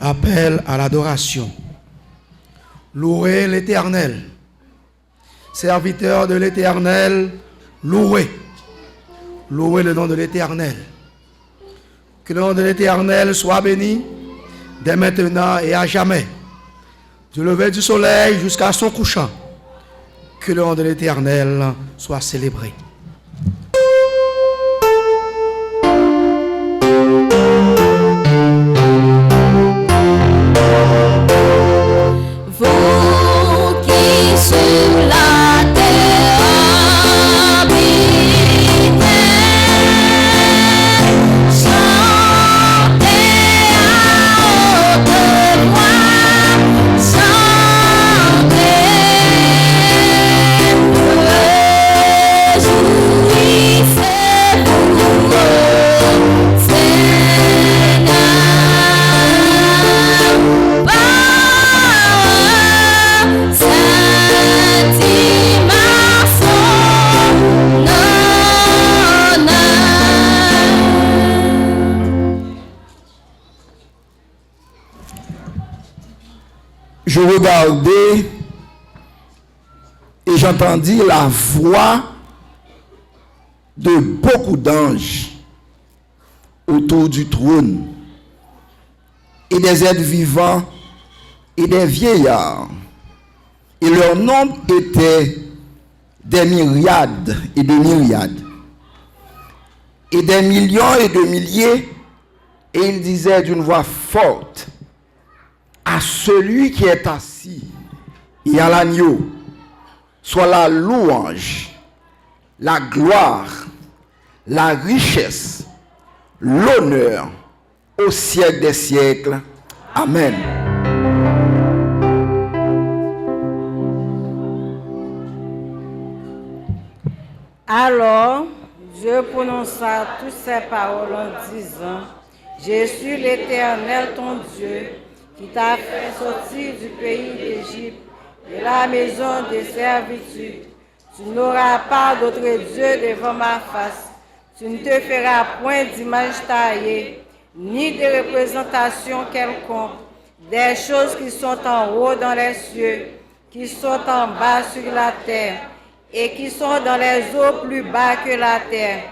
Appel à l'adoration. Louez l'Éternel. Serviteurs de l'Éternel, louez. Louez le nom de l'Éternel. Que le nom de l'Éternel soit béni dès maintenant et à jamais. Du lever du soleil jusqu'à son couchant. Que le nom de l'Éternel soit célébré. Je regardais et j'entendis la voix de beaucoup d'anges autour du trône et des êtres vivants et des vieillards. Et leur nombre était des myriades et des myriades et des millions et de milliers, et ils disaient d'une voix forte: à celui qui est assis et à l'agneau soit la louange, la gloire, la richesse, l'honneur au siècle des siècles. Amen. Alors, Dieu prononça toutes ces paroles en disant: je suis l'Éternel ton Dieu, qui t'a fait sortir du pays d'Égypte, de la maison de servitude. Tu n'auras pas d'autre Dieu devant ma face. Tu ne te feras point d'image taillée, ni de représentation quelconque, des choses qui sont en haut dans les cieux, qui sont en bas sur la terre, et qui sont dans les eaux plus bas que la terre.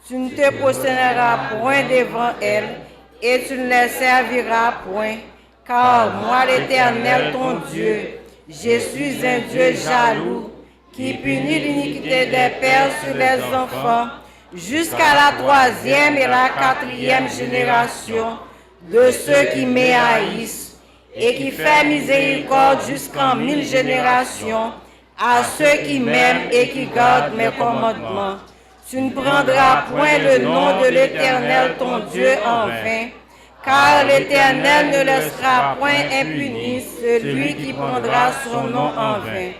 Tu ne te prosterneras point devant elles, et tu ne les serviras point. Car moi, l'Éternel, ton Dieu, je suis un Dieu jaloux, qui punit l'iniquité des pères sur les enfants, jusqu'à la 3e et la 4e génération de ceux qui me haïssent, et qui fait miséricorde jusqu'en 1000 générations à ceux qui m'aiment et qui gardent mes commandements. Tu ne prendras point le nom de l'Éternel, ton Dieu, en vain, car l'Éternel ne laissera point impuni celui qui prendra son nom en vain.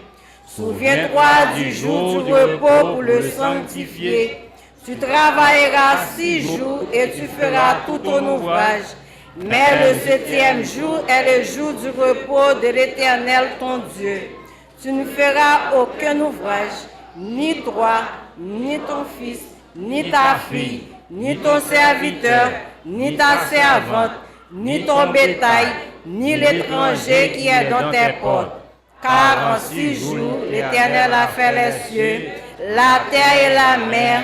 Souviens-toi du jour du repos pour le sanctifier. Tu travailleras 6 jours et tu feras tout ton ouvrage. Mais le 7e jour est le jour du repos de l'Éternel ton Dieu. Tu ne feras aucun ouvrage, ni toi, ni ton fils, ni ta fille, ni ton serviteur, ni ta servante, ni ton bétail, ni l'étranger qui est dans tes portes. Car en 6 jours, l'Éternel a fait les cieux, la terre et la mer,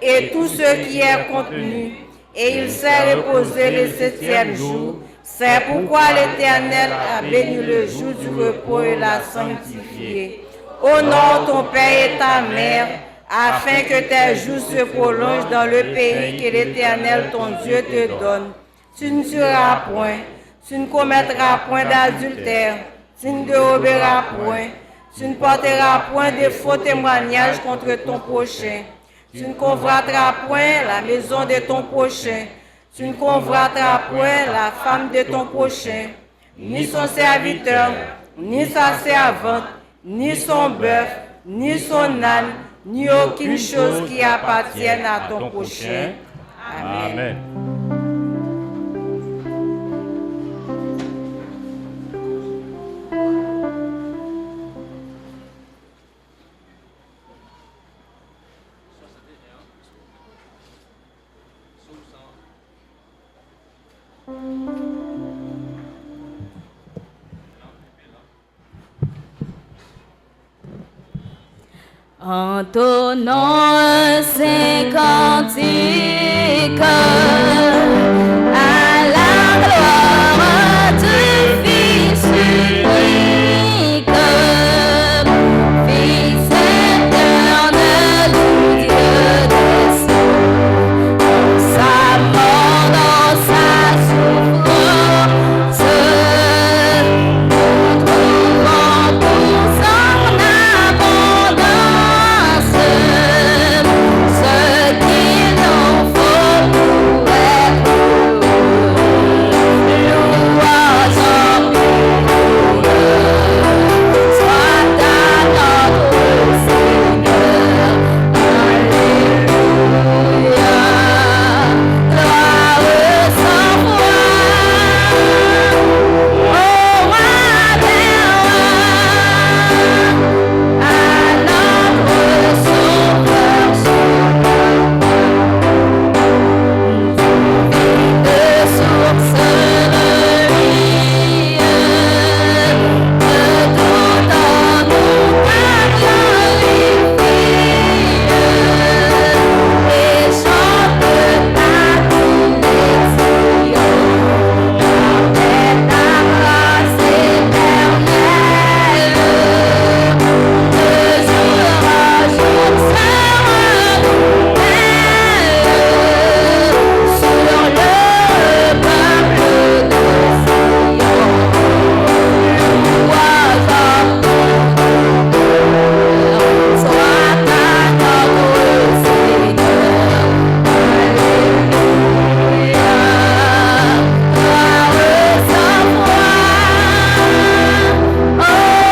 et tout ce qui est contenu, et il s'est reposé le 7e jour. C'est pourquoi l'Éternel a béni le jour du repos et l'a sanctifié. Honore ton père et ta mère, afin que tes jours se prolongent dans le pays que l'Éternel ton Dieu te donne. Tu ne tueras point, tu ne commettras point d'adultère, tu ne déroberas point, tu ne porteras point de faux témoignages contre ton prochain. Tu ne convoiteras point la maison de ton prochain. Tu ne convoiteras point la femme de ton prochain, ni son serviteur, ni sa servante, ni son bœuf, ni son âne, ni aucune chose qui appartienne à ton prochain. Amen. Entonnons un saint cantique à la gloire du Fils unique, Fils éternel du Dieu des cieux, dans sa mort, dans sa souffrance, nous trouvons tous en abondance ce qu'il nous faut pour être heureux. Louange en Dieu, soit à notre Seigneur. Alléluia. Gloire sans foi, au roi des rois, à notre Sauveur de source de vie, de tout en nous et chante ta direction, avec ta grâce éternelle, de jour en jour se renouvelle sur le peuple de Sion. Louange en ton cœur, soit à notre Seigneur. Alléluia. Gloire sans foi, au roi des rois, à notre Sauveur. Reçois ton hommage, tu seras seul dans tous les âges, le cantique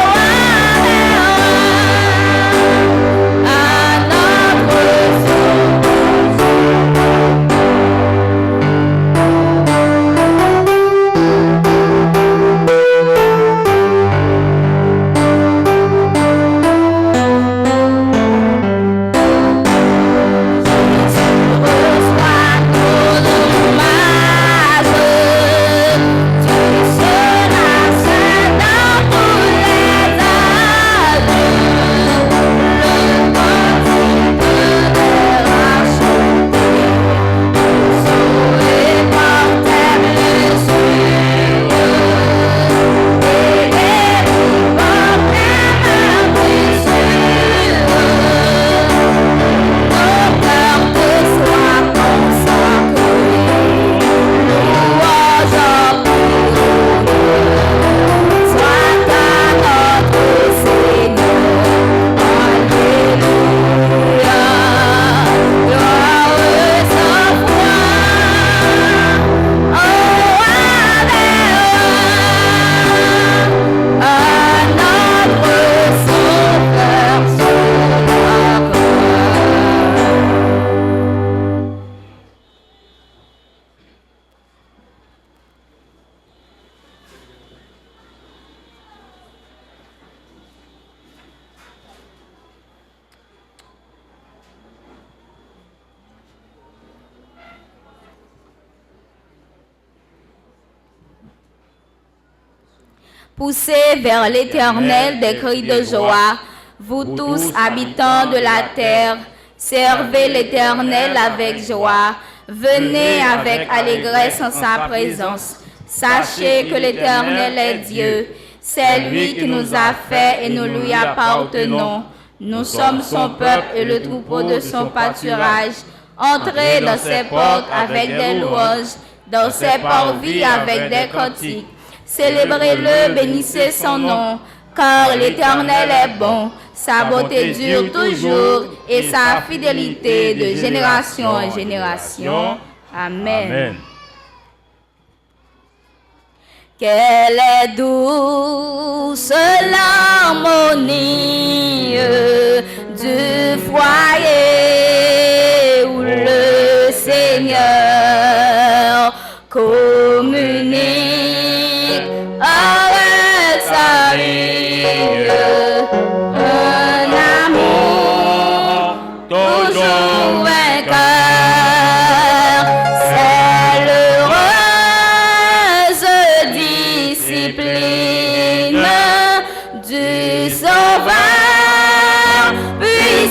des rachetés, sauvés par terre et cieux, et guéris par tes mains précieuses. Nos cœurs te soient consacrés, louange en pur soit à notre Seigneur. Alléluia. Gloire sans foi, au roi des rois, à notre Sauveur sur la croix. Poussez vers l'Éternel des cris de joie, vous tous habitants de la terre, servez l'Éternel avec joie, venez avec allégresse en sa présence. Sachez que l'Éternel est Dieu, c'est lui qui nous a fait et nous lui appartenons. Nous sommes son peuple et le troupeau de son pâturage. Entrez dans ses portes avec des louanges, dans ses parvis avec des cantiques. Célébrez-le, bénissez son nom, car l'Éternel est bon, sa bonté dure toujours et sa fidélité de génération en génération. Amen. Quelle est douce l'harmonie du foyer où le Seigneur communique avec sa vie, un amour toujours vainqueur. C'est l'heureuse discipline du Sauveur, puis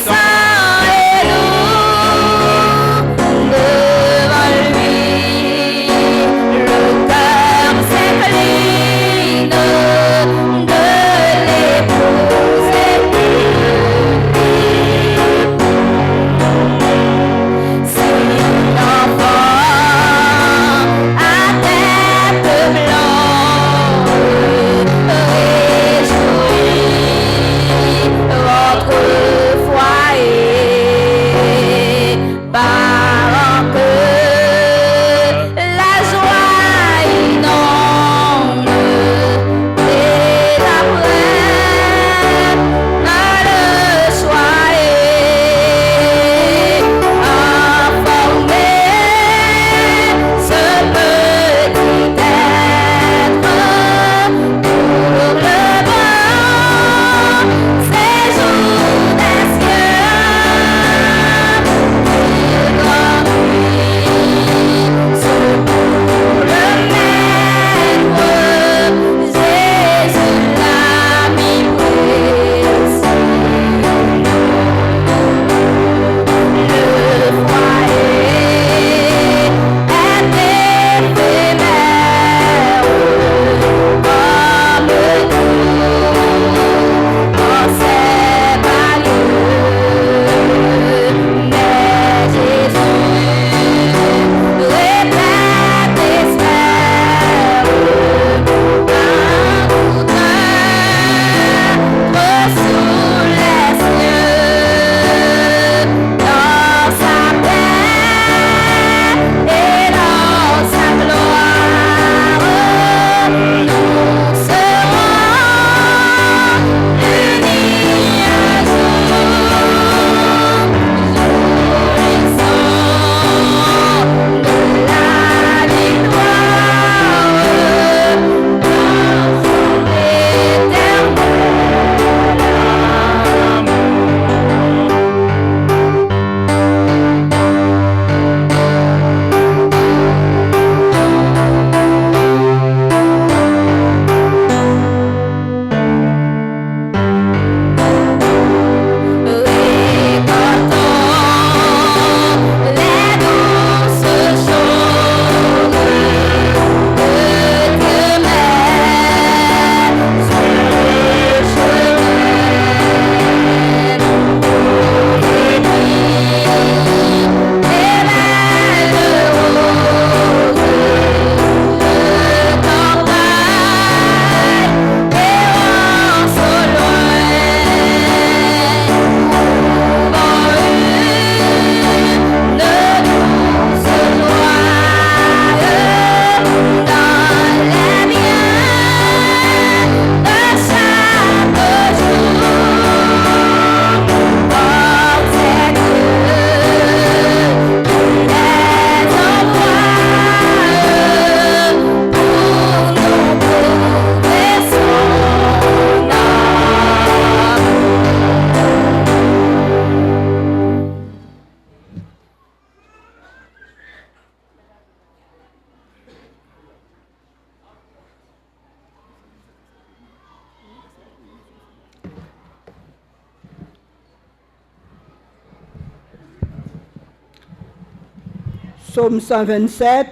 Psaume 127,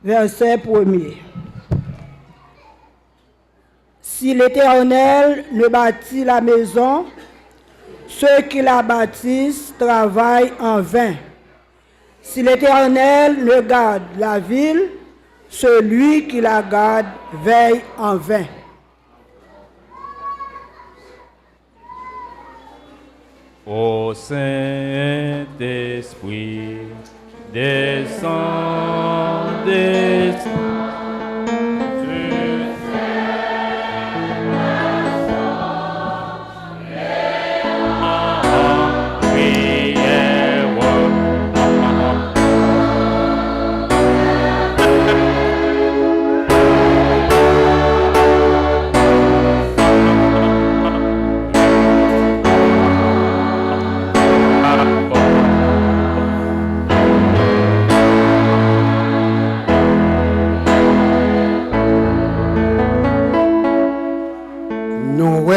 verset 1er. Si l'Éternel ne bâtit la maison, ceux qui la bâtissent travaillent en vain. Si l'Éternel ne garde la ville, celui qui la garde veille en vain. Ô Saint-Esprit, descends, descends.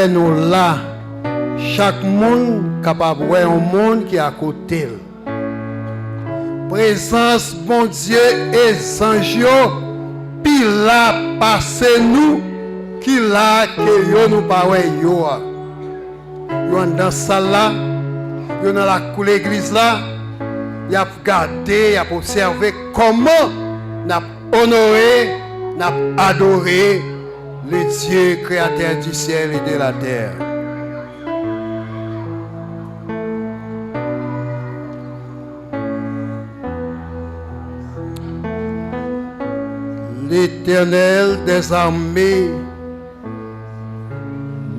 Nous là, chaque monde capable de voir un monde qui est à côté. Présence, bon Dieu, et anges, puis là, passez nous, qui là, que yo nous pas yo. Yo dans salle là, yo dans la cour l'église là, y a regardé, y a observé comment n'a honoré, n'a adoré le Dieu créateur du ciel et de la terre. L'Éternel des armées,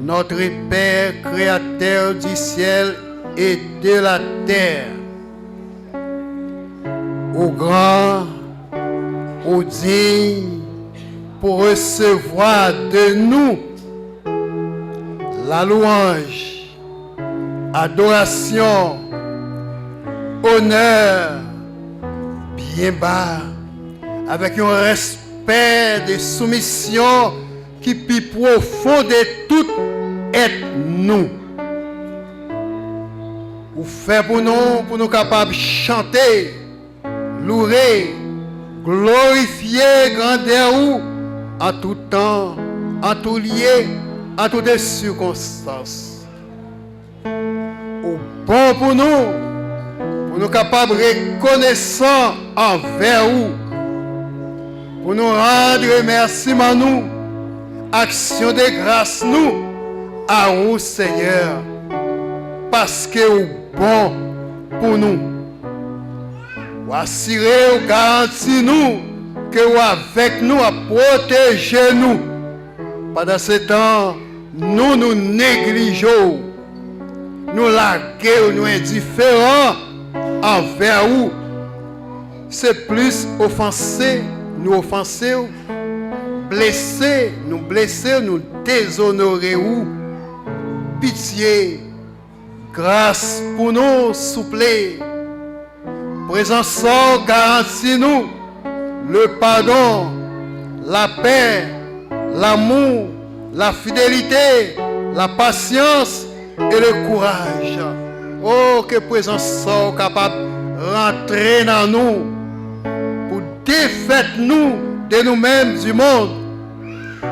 notre Père créateur du ciel et de la terre, au grand, au digne, pour recevoir de nous la louange, adoration, honneur, bien bas, avec un respect de soumission qui plus profond de tout est nous. Ou fait pour nous capables de chanter, louer, glorifier grandeur ou en tout temps, en tout lieu, en toutes circonstances. Ou bon pour nous capables reconnaissants envers vous, pour nous rendre remerciements nous, action de grâce nous, à vous Seigneur, parce que vous bon pour nous. Vous assurez, vous garantissez nous, que vous avec nous à protéger nous. Pendant ce temps, nous négligeons, nous larguons, nous indifférents envers vous. C'est plus offenser, nous offenser, blesser, nous déshonorer ou pitié, grâce pour nous, souple, présence garantie nous le pardon, la paix, l'amour, la fidélité, la patience et le courage. Oh, que présence soit capable de rentrer dans nous pour défaire nous de nous-mêmes du monde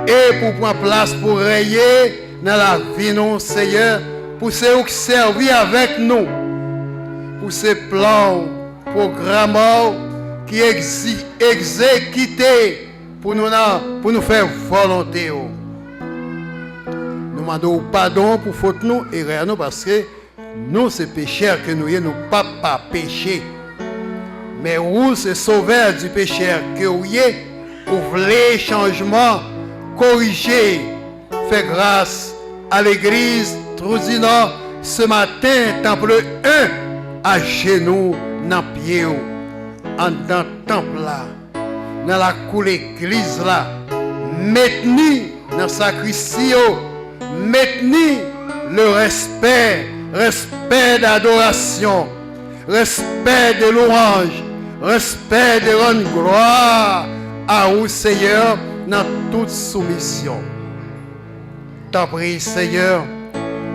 et pour prendre place pour rayer dans la vie nous, Seigneur, pour ceux qui servent avec nous, pour ces plans, programmes qui exécutés pour nous faire volonté. Nous demandons pardon pour faute nous et erreur nous parce que nous c'est pécheurs que nous pas péché. Mais vous c'est sauveur du pécheur que vous voulez changement, corriger, faire grâce à l'église Trouzina ce matin, temple 1, à genoux, dans pied, en dans le temple là, dans la cour l'église là, maintenir dans la sacristie, maintenir le respect d'adoration, respect de louange, respect de rendre gloire à vous, Seigneur, dans toute soumission. T'en prie, Seigneur,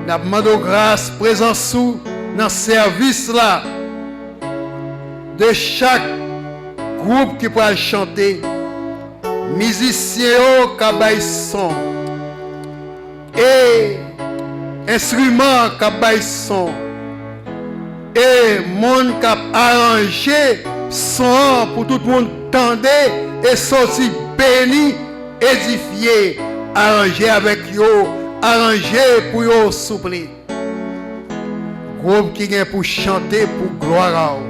nous demandons grâce, présence sous dans ce service là, de chaque groupe qui pourra chanter, musiciens qui baillent son, et instruments qui baillent son, et monde qui a arrangé son pour tout le monde tendre et sortir béni, édifié, arrangé avec eux, arrangé pour eux souple. Groupe qui vient pour chanter pour gloire à eux.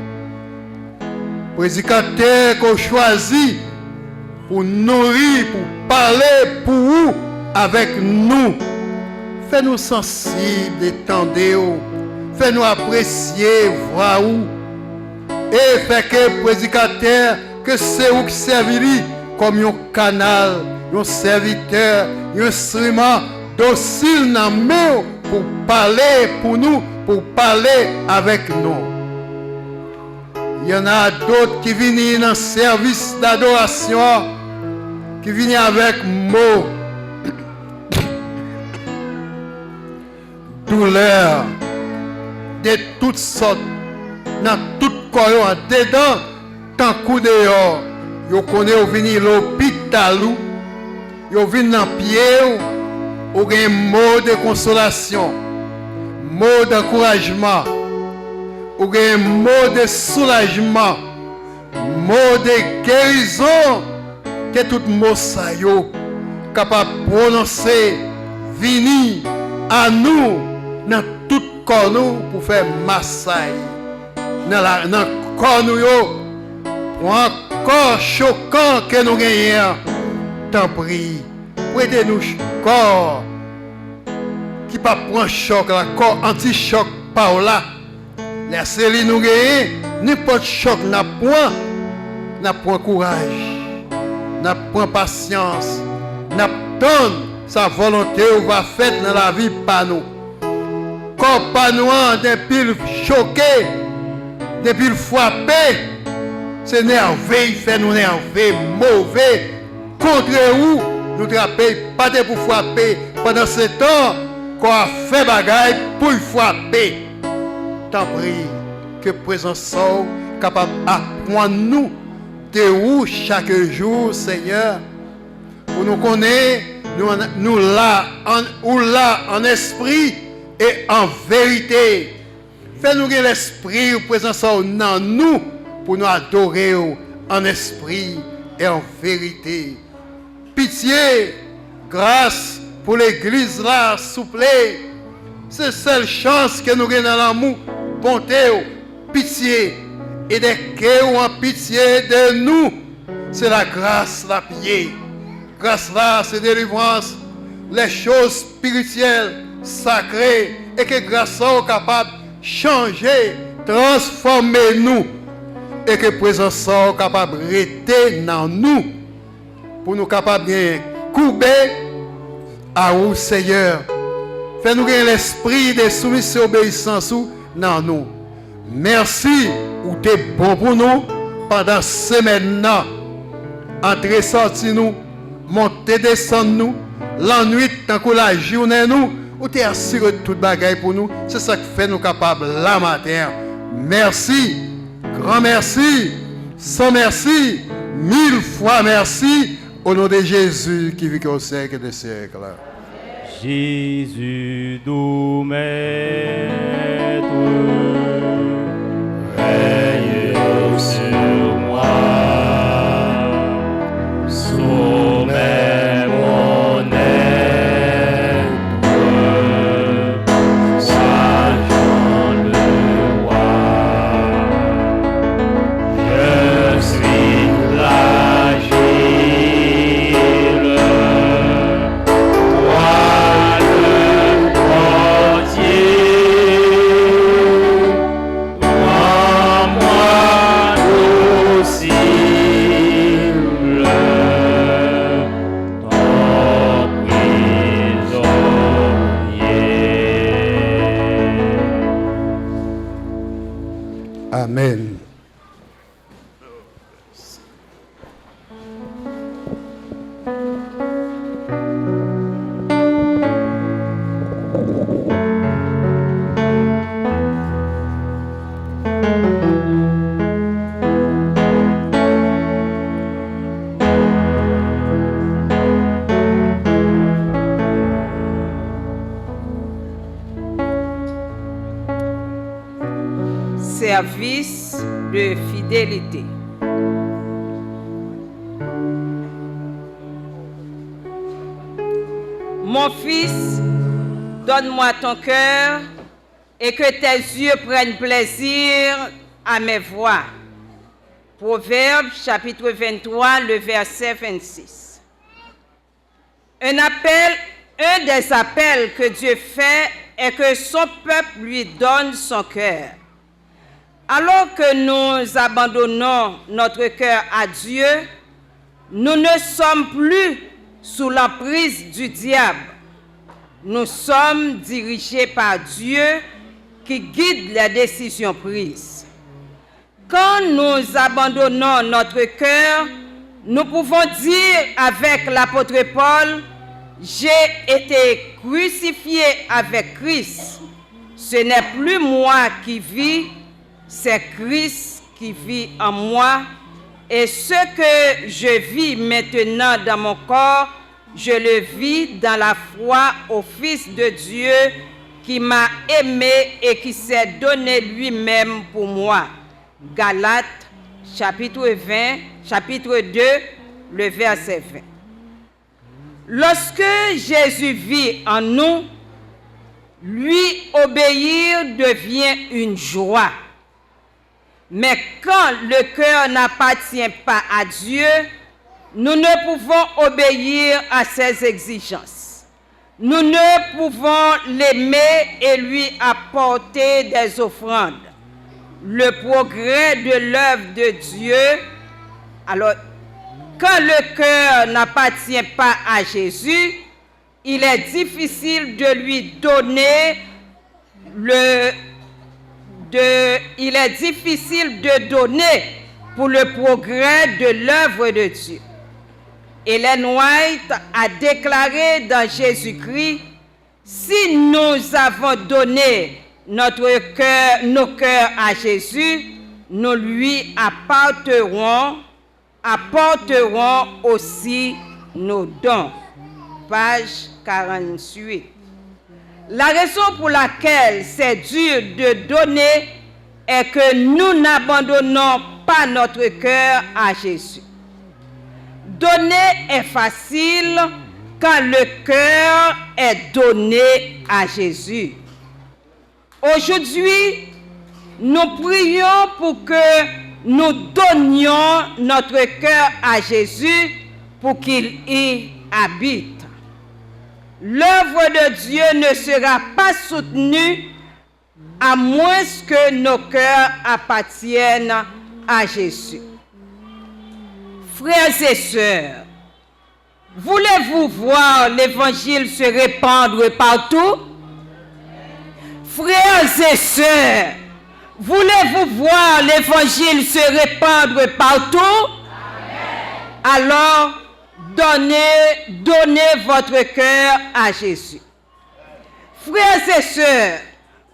Prédicateur qu'on choisit pour nourrir, pour parler pour vous, avec nous. Fais-nous sensibles et tendez-vous. Fais-nous apprécier, voir où. Et fait que prédicateur, que c'est vous qui servez comme un canal, un serviteur, un instrument docile dans la main pour parler pour nous, pour parler avec nous. Il y en a d'autres qui viennent dans le service d'adoration, qui viennent avec mots, douleur, de toutes sortes, dans tout corps, dedans, tant coup dehors. Vous connaissez, vous venez à l'hôpital, vous venez dans le pied, vous avez un mot de consolation, mot d'encouragement, vous avez un mot de soulagement, mot de guérison, que tout mot ça est capable de prononcer, venir à nous, dans tout corps nous, pour faire massage. Dans le corps nous, pour un corps choquant que nous gagnons, t'en prie, prêtez-nous corps qui pas prend choc, la corps anti-choc par là. Laissez-les nous gagner, n'importe choc n'a point courage, n'a point patience, n'a pas sa volonté ou va faire dans la vie par nous. Corps pas nous depuis le choqué, depuis le frappé, c'est nerveux, il fait nous nerveux, mauvais, contre vous, nous trapper, pas de pour frapper. Pendant ce temps, qu'on a fait bagaille pour frapper. T'en prie, que présence soit capable d'apprendre nous de où chaque jour, Seigneur, pour nous connaître, nous là en esprit et en vérité. Fais-nous que l'esprit présence dans nous pour nous adorer en esprit et en vérité. Pitié, grâce pour l'église là, souple. C'est la seule chance que nous avons dans l'amour. Bonté, pitié. Et dès que nous avons pitié de nous, c'est la grâce, la pied. Grâce là, c'est délivrance, les choses spirituelles, sacrées, et que grâce là, est capable de changer, transformer nous, et que présence soit capable de rester dans nous, pour nous capables de courber à vous, Seigneur. Fais-nous gagner l'esprit de soumission et obéissance dans nous. Merci, ou t'es bon pour nous pendant ces semaines. Entrer, sortir nous, monter, descendre nous, la nuit, tant que la journée nous, ou t'es assuré de toute bagaille pour nous. C'est ça qui fait nous capables la matin. Merci, grand merci, sans merci, 1000 fois merci, au nom de Jésus qui vit au siècle des siècles. Jésus, doux maître, règne sur moi, soumets mon être, sachant le roi. Je suis fragile, toi le portier, rends-moi docile, ton prisonnier. Amen. service de fidélité. Mon fils, donne-moi ton cœur et que tes yeux prennent plaisir à mes voix. Proverbe chapitre 23, le verset 26. Un des appels que Dieu fait est que son peuple lui donne son cœur. Alors que nous abandonnons notre cœur à Dieu, nous ne sommes plus sous l'emprise du diable. Nous sommes dirigés par Dieu qui guide les décisions prises. Quand nous abandonnons notre cœur, nous pouvons dire avec l'apôtre Paul, « J'ai été crucifié avec Christ. Ce n'est plus moi qui vis, c'est Christ qui vit en moi. Et ce que je vis maintenant dans mon corps, je le vis dans la foi au Fils de Dieu qui m'a aimé et qui s'est donné lui-même pour moi. » Galates, chapitre 2, le verset 20. Lorsque Jésus vit en nous, lui obéir devient une joie. Mais quand le cœur n'appartient pas à Dieu, nous ne pouvons obéir à ses exigences. Nous ne pouvons l'aimer et lui apporter des offrandes. Le progrès de l'œuvre de Dieu, alors, quand le cœur n'appartient pas à Jésus, il est difficile de lui donner il est difficile de donner pour le progrès de l'œuvre de Dieu. Ellen White a déclaré dans Jésus-Christ, si nous avons donné nos cœurs à Jésus, nous lui apporterons aussi nos dons. Page 48. La raison pour laquelle c'est dur de donner est que nous n'abandonnons pas notre cœur à Jésus. Donner est facile quand le cœur est donné à Jésus. Aujourd'hui, nous prions pour que nous donnions notre cœur à Jésus pour qu'il y habite. L'œuvre de Dieu ne sera pas soutenue à moins que nos cœurs appartiennent à Jésus. Frères et sœurs, voulez-vous voir l'évangile se répandre partout? Frères et sœurs, voulez-vous voir l'évangile se répandre partout? Amen. Alors, donnez votre cœur à Jésus. Frères et sœurs,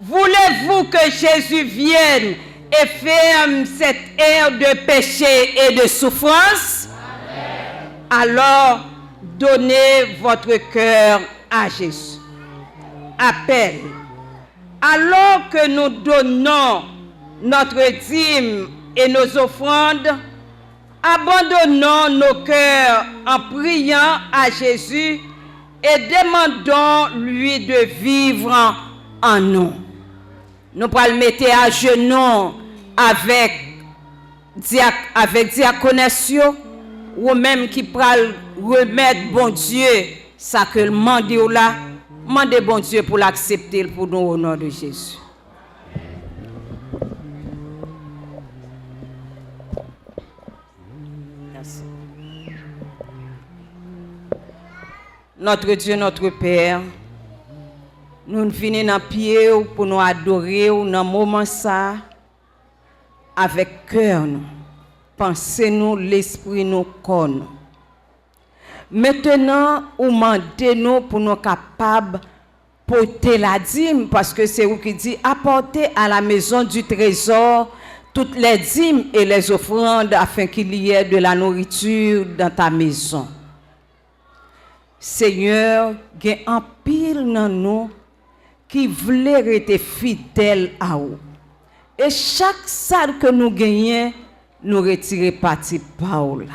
voulez-vous que Jésus vienne et ferme cette ère de péché et de souffrance? Amen. Alors, donnez votre cœur à Jésus. Appel. Alors que nous donnons notre dîme et nos offrandes, abandonnons nos cœurs en priant à Jésus et demandons-lui de vivre en nous. Nous pourrons le mettre à genoux avec diaconessio ou même qui pourront remettre bon Dieu ça que le mandé là. Mandez bon Dieu pour l'accepter pour nous au nom de Jésus. Merci. Notre Dieu, notre Père, nous venons dans pied pour nous adorer dans moment ça avec cœur nous, pensez nous, l'esprit nous, corps nous. Maintenant, ou mandez-nous pour nous capables porter la dîme, parce que c'est vous qui dit apporter à la maison du trésor toutes les dîmes et les offrandes afin qu'il y ait de la nourriture dans ta maison. Seigneur, il y a un pile dans nous qui voulait être fidèle à vous, Et chaque salle que nous gagnons, nous retirons partie parole.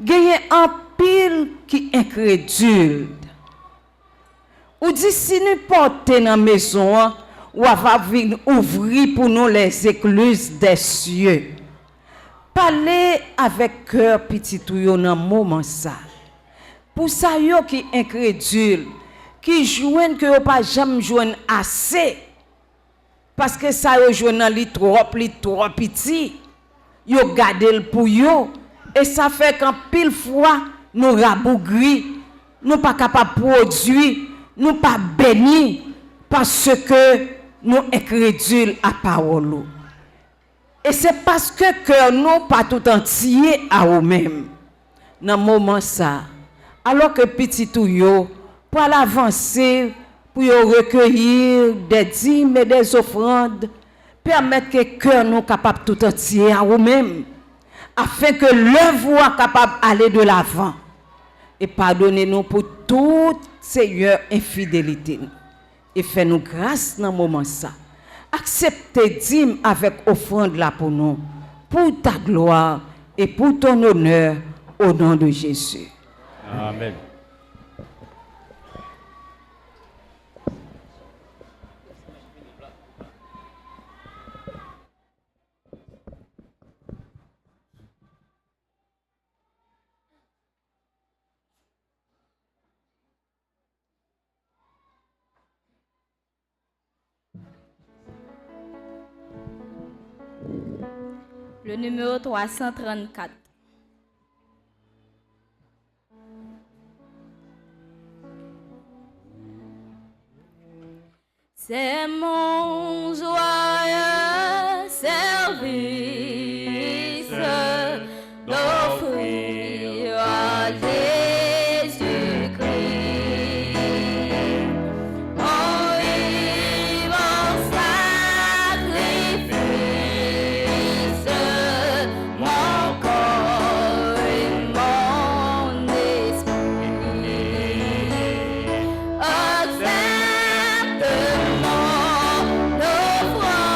Gagnons un pile qui est incrédule. Ou dit si nous portons dans la maison, ou va venir ouvrir pour nous les écluses des cieux. Parlez avec cœur petit tout dans moment ça. Pour ça yo qui incrédule, qui joignent que yo pas jamais joindre assez. Parce que ça yo joindre li trop petit. Yo gardé pour yo et ça fait qu'en pile fois nous rabougri, nous pas capable produire, nous pas béni parce que nous incrédules à parole. Et c'est parce que cœur nous pas tout entier à nous-mêmes. Dans moment ça, alors que petit tout yo pour l'avancer, pour yo recueillir des dîmes et des offrandes, permettre que cœur nous capable tout entier à nous-mêmes, afin que l'œuvre soit capable d'aller de l'avant. Et pardonnez-nous pour toute Seigneur infidélité. Et fais-nous grâce dans le moment ça. Acceptez dîme avec offrande là pour nous, pour ta gloire et pour ton honneur, au nom de Jésus. Amen. Le numéro 334. C'est mon joyeux service d'offrir à Jésus-Christ en vivant sacrifice, mon corps et mon esprit. Accepte mon offrande,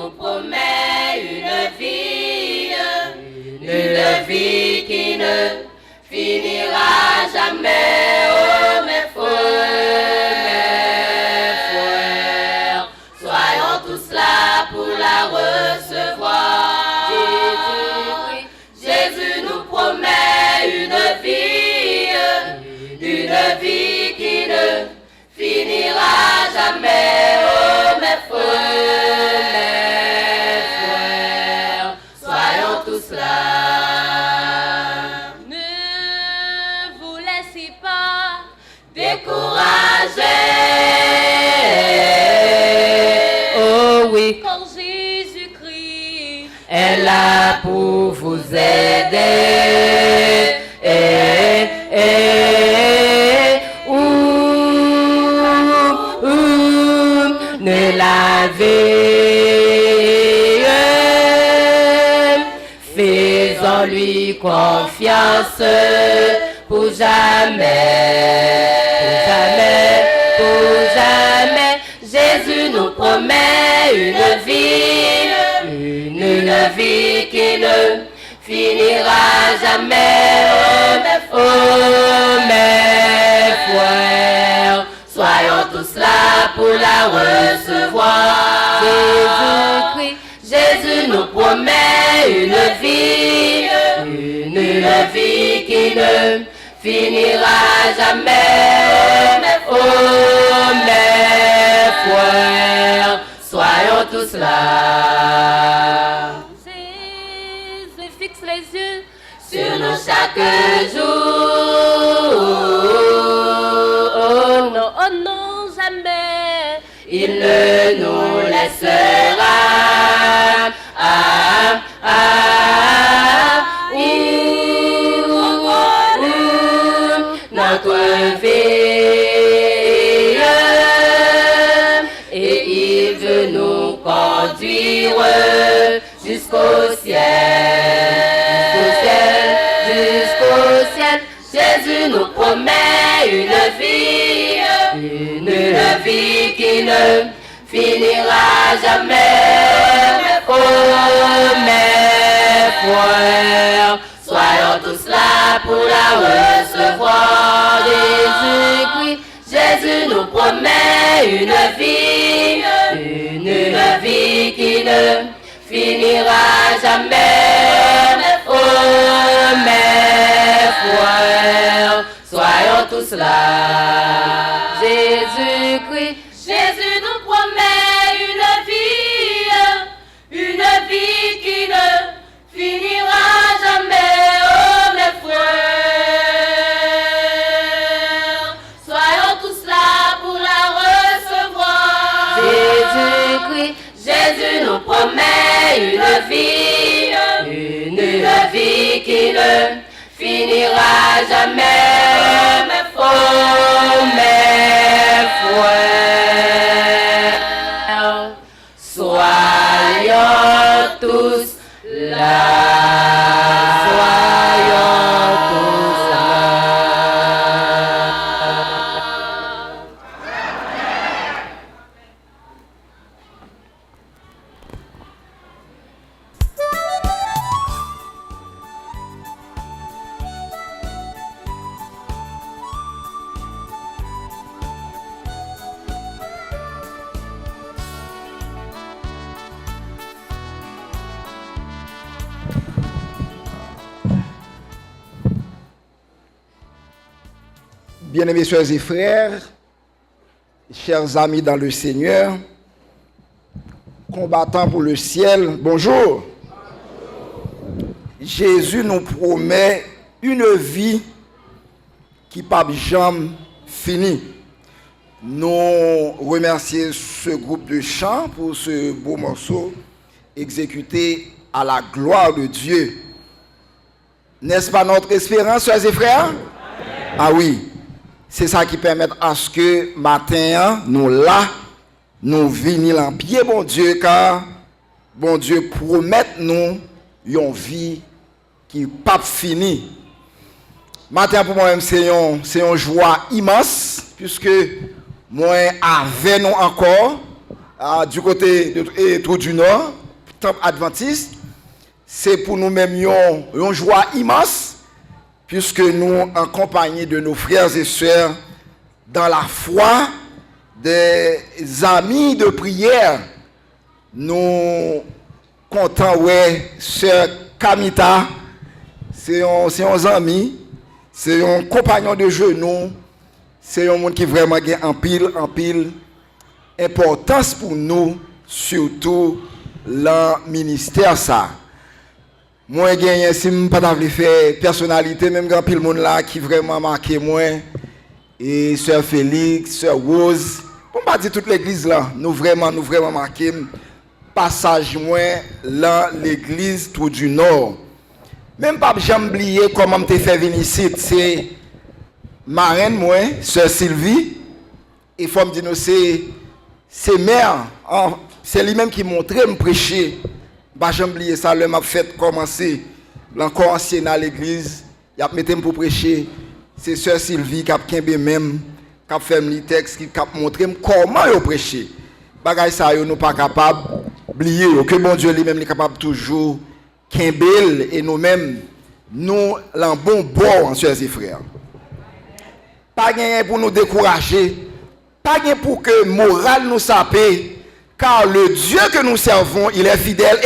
nous promet une vie qui ne finira jamais. Oh mes frères, soyons tous là pour la recevoir. Jésus nous promet une vie qui ne finira jamais. Oh mes frères, soyons tous là. Ne vous laissez pas décourager. Oh oui, quand Jésus-Christ est là pour vous aider. Ne l'avez, faisons-lui confiance pour jamais, Jésus nous promet une vie qui ne finira jamais. Oh mes frères, soyons tous là pour la recevoir. Jésus nous promet une vie qui ne finira jamais. Oh mes frères, soyons tous là. Jésus fixe les yeux sur nous chaque jour. Oh non, jamais. Il ne nous laissera. Notre vie, et il veut nous conduire jusqu'au ciel. Jésus nous promet une vie qui ne finira jamais. Oh mes frères, soyons tous là pour la recevoir. Jésus nous promet une vie qui ne finira jamais. Oh mes frères, soyons tous là. Jésus nous promet une vie qui ne finira jamais. Oh mes frères, soyons tous là pour la recevoir. Jésus nous promet une vie qui ne finira jamais. Oh mes frères, soyons tous là. Soyons tous là. Bien-aimés sœurs et frères, chers amis dans le Seigneur, combattants pour le ciel, bonjour. Jésus nous promet une vie qui pas jamais finie. Nous remercions ce groupe de chants pour ce beau morceau exécuté à la gloire de Dieu. N'est-ce pas notre espérance, sœurs et frères? Ah oui. C'est ça qui permet à ce que matin, nous là, nous venons en pied, bon Dieu, car bon Dieu promet nous une vie qui n'est pas finie. Matin pour moi-même, c'est une joie immense, puisque moi, avec nous encore, du côté de Trou du Nord, Temple Adventiste, c'est pour nous-mêmes une joie immense, puisque nous, en compagnie de nos frères et sœurs, dans la foi, des amis de prière, nous comptons, ouais, sœur Kamita, c'est un ami, c'est un compagnon de genou, c'est un monde qui vraiment a en pile importance pour nous, surtout dans le ministère ça. Moi si je pas faire personnalité, même grand pile monde là qui vraiment marqué moi, et sœur Félix, sœur Rose, pour pas dire toute l'église là, nous vraiment marqué passage moi dans l'église Trou du Nord. Même pas jamais oublié comment me fait venir ici, c'est marraine moi, sœur Sylvie, et faut me dire c'est mère, c'est lui-même qui montrait me prêcher. Bah j'ai oublié ça, le m'a fait commencer l'encore ancien à l'église, il a mis pour prêcher. C'est sœur Sylvie qui a même qui a fait un texte qui a montré comment il prêcher. Bagay ça yo nous pas capable oublier que bon Dieu lui-même est capable toujours Kimbel et nous-mêmes nous l'en bon bord en sœurs et frères. Pas gagner pour nous décourager, pas gagner pour que morale nous sape, car le Dieu que nous servons, il est fidèle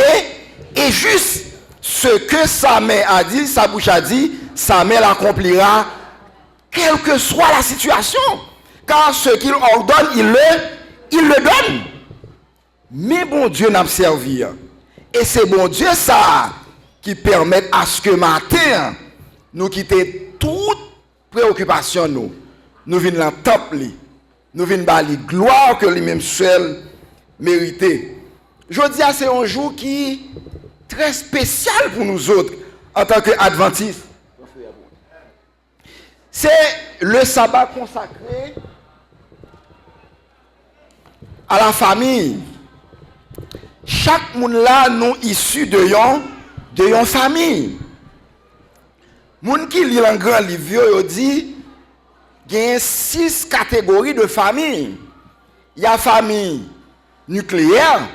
et juste. Ce que sa main a dit, sa bouche a dit, sa main l'accomplira, quelle que soit la situation. Car ce qu'il ordonne, il le donne. Mais bon Dieu n'a pas servi. Et c'est bon Dieu ça qui permet à ce que matin, nous quitter toute préoccupation nous. Nous venons dans le temple, nous venons dans la gloire que lui-même seul méritait. Je dis c'est un jour qui est très spécial pour nous autres en tant qu'adventistes. C'est le sabbat consacré à la famille. Chaque monde là nous issus de yon famille. Moun qui lit un grand livre, il dit il y a 6 catégories de famille. Il y a famille nucléaire,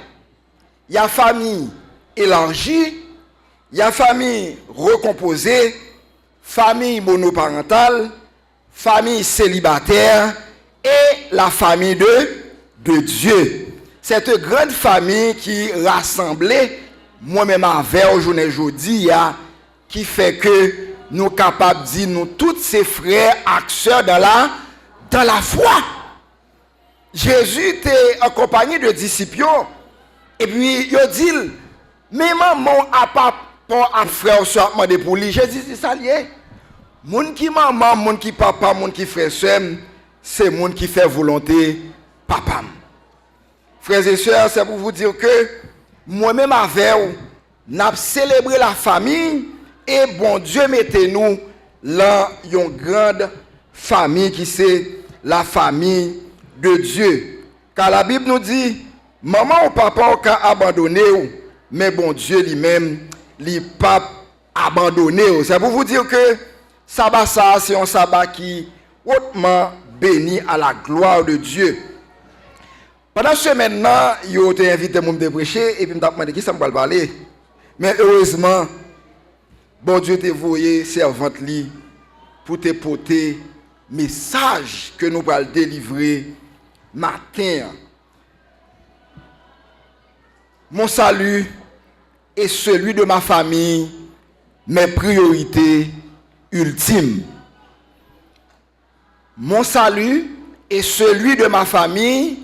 il y a famille élargie, il y a famille recomposée, famille monoparentale, famille célibataire et la famille de Dieu. Cette grande famille qui rassemblait moi-même avec aujourd'hui, qui fait que nous sommes capables de dire nous tous ces frères acteurs dans la foi. Jésus était accompagné de disciples et puis il dit mais maman a pas un frère soit demandé pour lui. Jésus dit ça lié. Moun qui maman, moun qui papa, moun qui frère soeur, c'est moun qui fait volonté papa. Frères et sœurs, c'est pour vous dire que moi-même avec vous, nous avons célébré la famille et bon Dieu mettez-nous dans une grande famille qui c'est la famille de Dieu. Car la Bible nous dit, maman ou papa ont abandonné, mais bon Dieu lui-même, il n'a pas abandonné. C'est pour vous dire que sabbat ça, c'est un sabbat qui est hautement béni à la gloire de Dieu. Pendant ce maintenant, il a été invité à me prêcher et puis il m'a demandé qui ça me parler. Mais heureusement, bon Dieu t'a envoyé servante li pour te porter message que nous allons délivrer matin. Mon salut est celui de ma famille, mes priorités ultimes. Mon salut est celui de ma famille,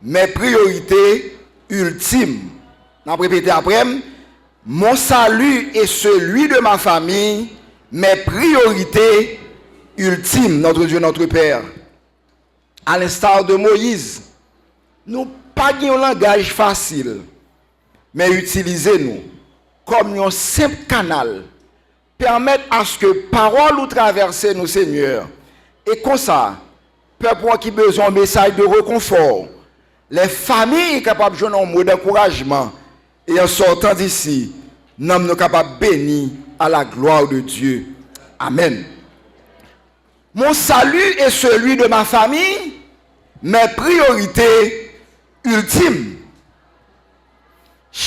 mes priorités ultimes. On va répéter après. Mon salut est celui de ma famille, mes priorités ultimes, notre Dieu, notre Père. À l'instar de Moïse, nous pas un langage facile, mais utilisez-nous comme un simple canal, permettre à ce que parole ou traverser nos seigneurs. Et comme ça, peuple qui a besoin d'un message de réconfort, les familles capables de jouer un mot d'encouragement, et en sortant d'ici, nous sommes capables de bénir à la gloire de Dieu. Amen. Mon salut est celui de ma famille, mes priorités ultimes.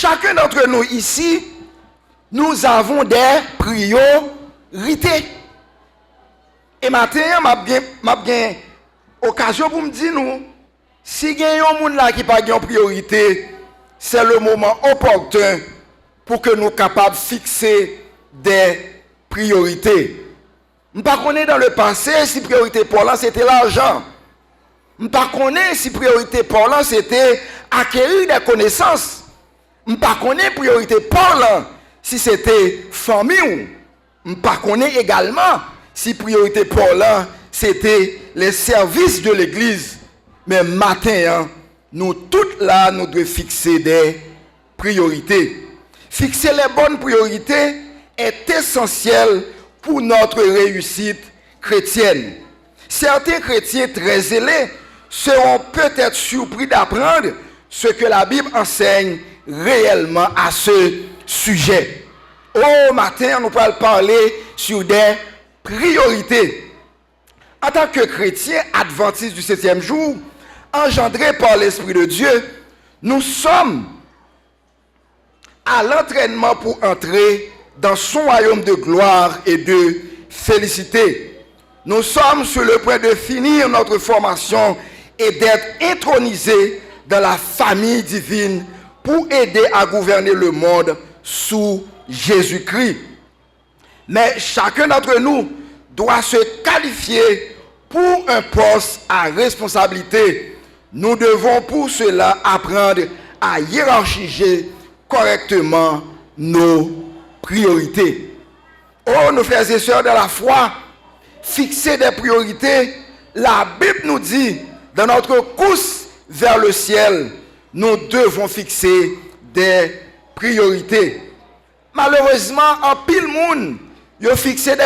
chacun d'entre nous ici, nous avons des priorités. Et matin, m'a bien occasion pour me dire nous, si il y a un monde là qui n'a pas de priorité, c'est le moment opportun pour que nous soyons capables de fixer des priorités. Je ne sais pas dans le passé si priorité pour là c'était l'argent. Je ne sais pas si priorité pour là c'était acquérir des connaissances. Je ne sais pas priorité pour là si c'était famille. Je ne sais pas également si priorité pour là c'était les services de l'église. Mais matin, nous toutes là, nous devons fixer des priorités. Fixer les bonnes priorités est essentiel pour notre réussite chrétienne. Certains chrétiens très zélés seront peut-être surpris d'apprendre ce que la Bible enseigne réellement à ce sujet. Au matin, nous allons parler sur des priorités. En tant que chrétiens adventistes du 7e jour, engendrés par l'Esprit de Dieu, nous sommes à l'entraînement pour entrer dans son royaume de gloire et de félicité. Nous sommes sur le point de finir notre formation et d'être intronisés dans la famille divine pour aider à gouverner le monde sous Jésus-Christ. Mais chacun d'entre nous doit se qualifier pour un poste à responsabilité. Nous devons pour cela apprendre à hiérarchiser correctement nos priorités. Oh, nos frères et sœurs de la foi, fixer des priorités, la Bible nous dit, dans notre course vers le ciel, nous devons fixer des priorités. Malheureusement, en pile monde, ils ont fixé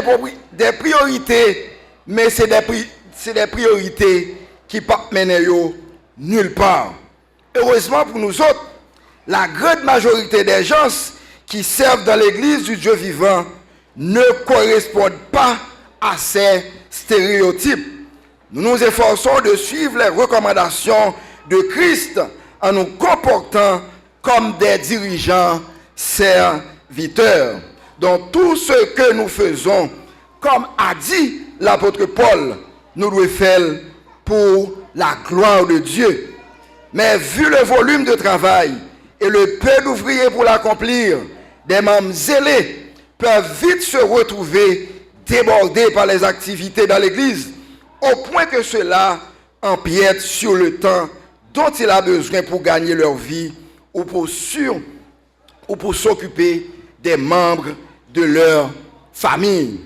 des priorités, mais c'est des priorités qui ne mènent nulle part. Heureusement pour nous autres, la grande majorité des gens qui servent dans l'église du Dieu vivant ne correspondent pas à ces stéréotypes. Nous nous efforçons de suivre les recommandations de Christ en nous comportant comme des dirigeants serviteurs. Dans tout ce que nous faisons, comme a dit l'apôtre Paul, nous devons faire pour la gloire de Dieu. Mais vu le volume de travail et le peu d'ouvriers pour l'accomplir, des membres zélés peuvent vite se retrouver débordés par les activités dans l'église, au point que cela empiète sur le temps dont il a besoin pour gagner leur vie ou pour s'occuper des membres de leur famille.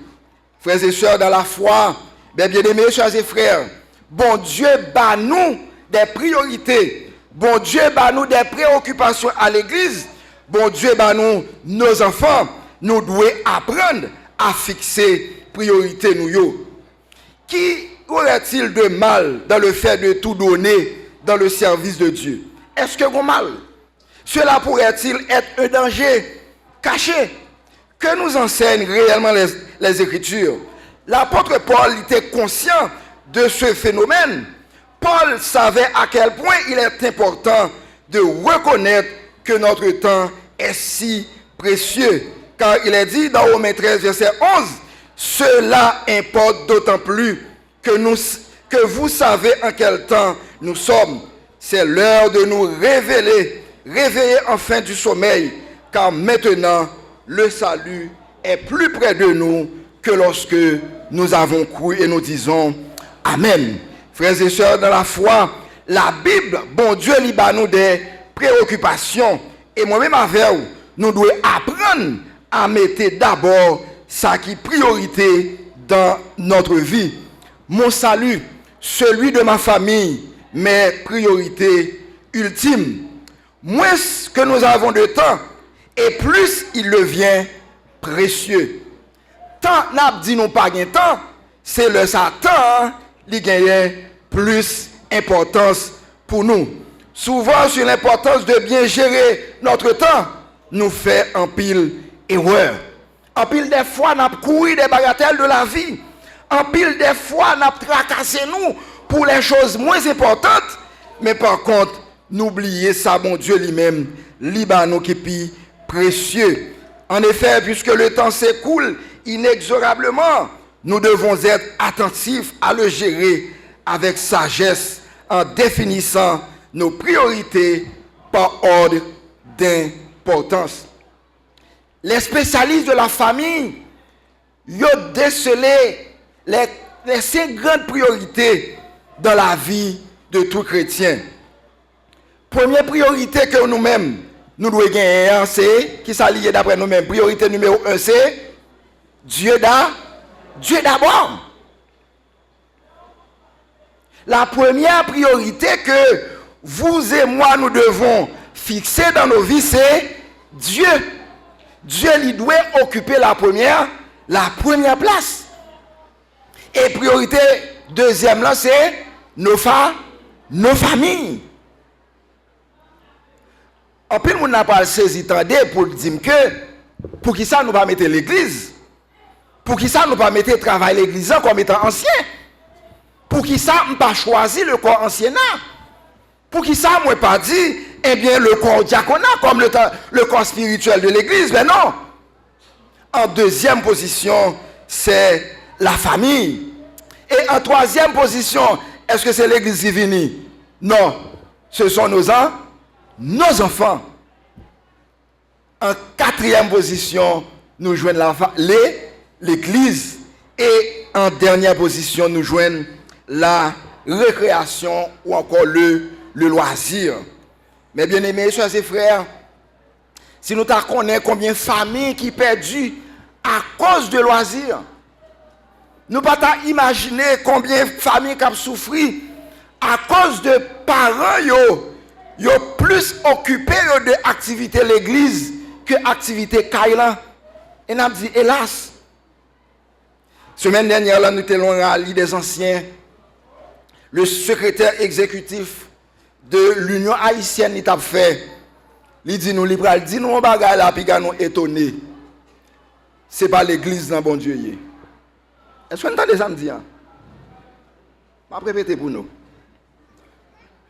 Frères et sœurs dans la foi, bien-aimés, chers et frères, bon Dieu bat nous des priorités. Bon Dieu bat nous des préoccupations à l'église. Bon Dieu bat nous nos enfants. Nous devons apprendre à fixer priorité nous. Qui aurait-il de mal dans le fait de tout donner dans le service de Dieu? Est-ce que vous mal? Cela pourrait-il être un danger caché? Que nous enseignent réellement les Écritures? L'apôtre Paul était conscient de ce phénomène. Paul savait à quel point il est important de reconnaître que notre temps est si précieux. Car il est dit dans Romains 13, verset 11, « Cela importe d'autant plus que vous savez en quel temps nous sommes. C'est l'heure de nous réveiller enfin du sommeil, car maintenant le salut est plus près de nous que lorsque nous avons cru et nous disons Amen. » Frères et sœurs dans la foi, la Bible, bon Dieu, liba nous des préoccupations. Et moi-même avec vous, nous devons apprendre à mettre d'abord ça qui est priorité dans notre vie. Mon salut, celui de ma famille, mes priorités ultimes. Moins que nous avons de temps, et plus il devient précieux. Tant n'a dit nous pas de temps, c'est le Satan qui gagne plus d'importance pour nous. Souvent, sur l'importance de bien gérer notre temps, nous fait en pile erreur. En pile des fois, nous couru des bagatelles de la vie. En pile des fois, nous tracassé nous pour les choses moins importantes. Mais par contre, n'oubliez ça, mon Dieu lui-même, Libanon qui est plus précieux. En effet, puisque le temps s'écoule inexorablement, nous devons être attentifs à le gérer avec sagesse en définissant nos priorités par ordre d'importance. Les spécialistes de la famille ont décelé les 5 grandes priorités dans la vie de tout chrétien. Première priorité que nous-mêmes, nous devons gagner, c'est, qui s'allie d'après nous-mêmes, priorité numéro 1, c'est Dieu d'abord. La première priorité que vous et moi nous devons fixer dans nos vies, c'est Dieu. Dieu lui doit occuper la première place. Et priorité deuxième là, c'est nos familles. En plus, nous n'avons pas saisi pour dire que pour qui ça nous va mettre l'église, pour qui ça nous va mettre travail l'église comme étant ancien, pour qui ça nous pas choisi le corps anciennat, pour qui ça moi pas dit eh bien le corps diaconat comme le corps spirituel de l'église, mais non. En deuxième position, c'est la famille. Et en troisième position, est-ce que c'est l'église divine? Non, ce sont nos enfants. En quatrième position, nous joignons l'église. Et en dernière position, nous joignons la récréation ou encore le loisir. Mais bien aimés, soeurs et frères, si nous connaissons combien de familles qui perdues à cause de loisirs, nous ne pouvons pas imaginer combien de familles qui ont souffert à cause de parents qui sont plus occupés de l'activité de l'église que l'activité Kaila. Et nous avons dit, hélas, semaine dernière, là, nous étions à l'île des anciens, le secrétaire exécutif de l'Union haïtienne, il a fait, il dit nous, il dit nous, on va là, puis nous étonnés. Ce n'est pas l'église dans bon Dieu. Est-ce que vous entendez ça me dire? Je vais répéter pour nous.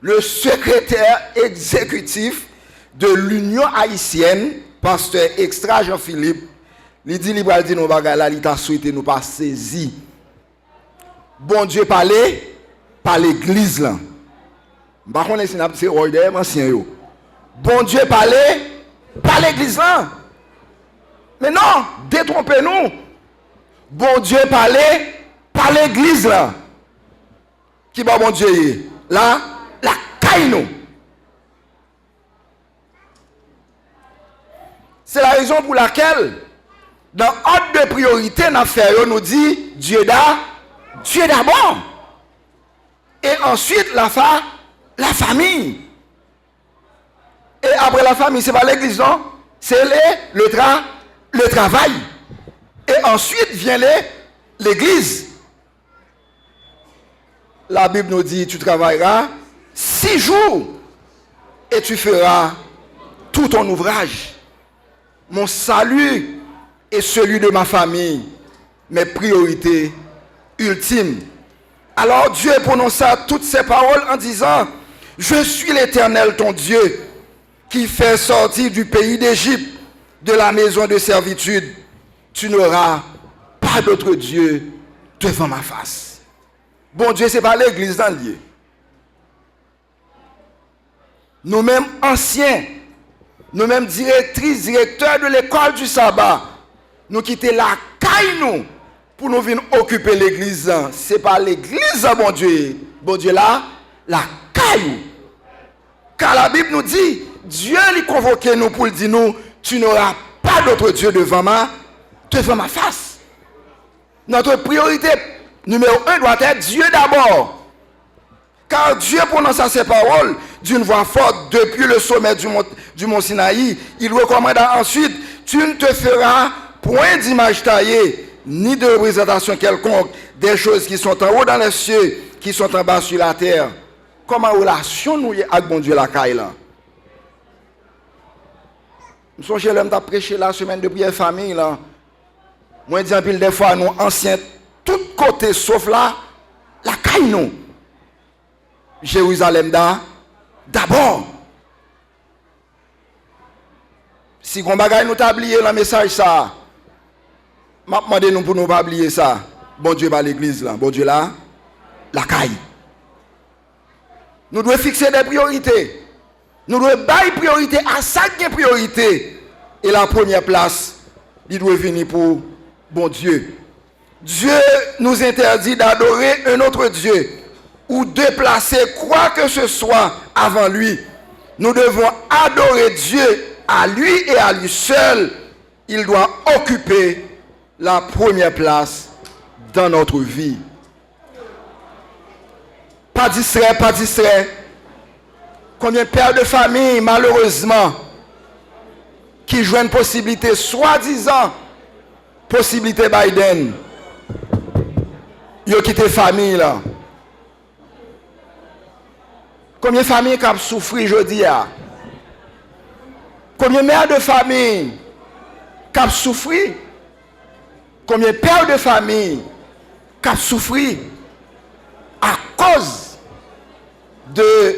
Le secrétaire exécutif de l'Union haïtienne, pasteur Extra Jean-Philippe, il dit nous, on va là, il a souhaité nous pas saisir. Bon Dieu parlait par l'église là. Par contre, c'est ancien. Bon Dieu parlait par l'église là. Mais non, détrompez-nous. Bon Dieu parlait par l'église là. Qui va bon Dieu? Là, la caille nous. C'est la raison pour laquelle, dans ordre de priorité, nous dit Dieu d'abord. Et ensuite, la famille. Et après la famille, ce n'est pas l'église, non? C'est le travail. Et ensuite vient l'église. La Bible nous dit, tu travailleras 6 jours et tu feras tout ton ouvrage. Mon salut est celui de ma famille, mes priorités ultimes. Alors Dieu prononça toutes ces paroles en disant, je suis l'Éternel ton Dieu, qui fait sortir du pays d'Égypte, de la maison de servitude. Tu n'auras pas d'autre Dieu devant ma face. Bon Dieu, ce n'est pas l'église dans le lieu. Nous-mêmes anciens, nous-mêmes directrices, directeurs de l'école du sabbat, nous quittons la caille nous pour nous venir occuper l'église. Ce n'est pas l'église, bon Dieu là, la caille. Car la Bible nous dit, Dieu lui convoquait nous pour dire nous, tu n'auras pas d'autre Dieu devant ma face. Notre priorité numéro 1 doit être Dieu d'abord. Car Dieu prononça ces paroles d'une voix forte depuis le sommet du mont Sinaï. Il recommanda ensuite, tu ne te feras point d'image taillée, ni de représentation quelconque des choses qui sont en haut dans les cieux, qui sont en bas sur la terre. Comment relation nous avec bon Dieu la caille là? Nous sommes chez l'homme qui a prêché la semaine de prière famille là. Moi je dis en pile des fois nous anciens tout côté sauf là la caille nous. Jérusalem d'abord. Si on bagaille nous t'a oublié le message ça, m'a demandé nous pour nous pas oublier ça. Bon Dieu pas l'église là, bon Dieu là, la caille. Nous devons fixer des priorités. Nous devons bailler priorité à ça qui est priorité. Et la première place, il doit venir pour bon Dieu. Dieu nous interdit d'adorer un autre Dieu ou de placer quoi que ce soit avant lui. Nous devons adorer Dieu à lui et à lui seul. Il doit occuper la première place dans notre vie. Pas distrait, pas distrait. Combien de pères de famille, malheureusement, qui jouent une possibilité, soi-disant, possibilité Biden, ils ont quitté la famille là. Combien de familles qui ont souffert aujourd'hui? Combien de mères de famille qui ont souffert? Combien de pères de famille qui ont souffert à cause de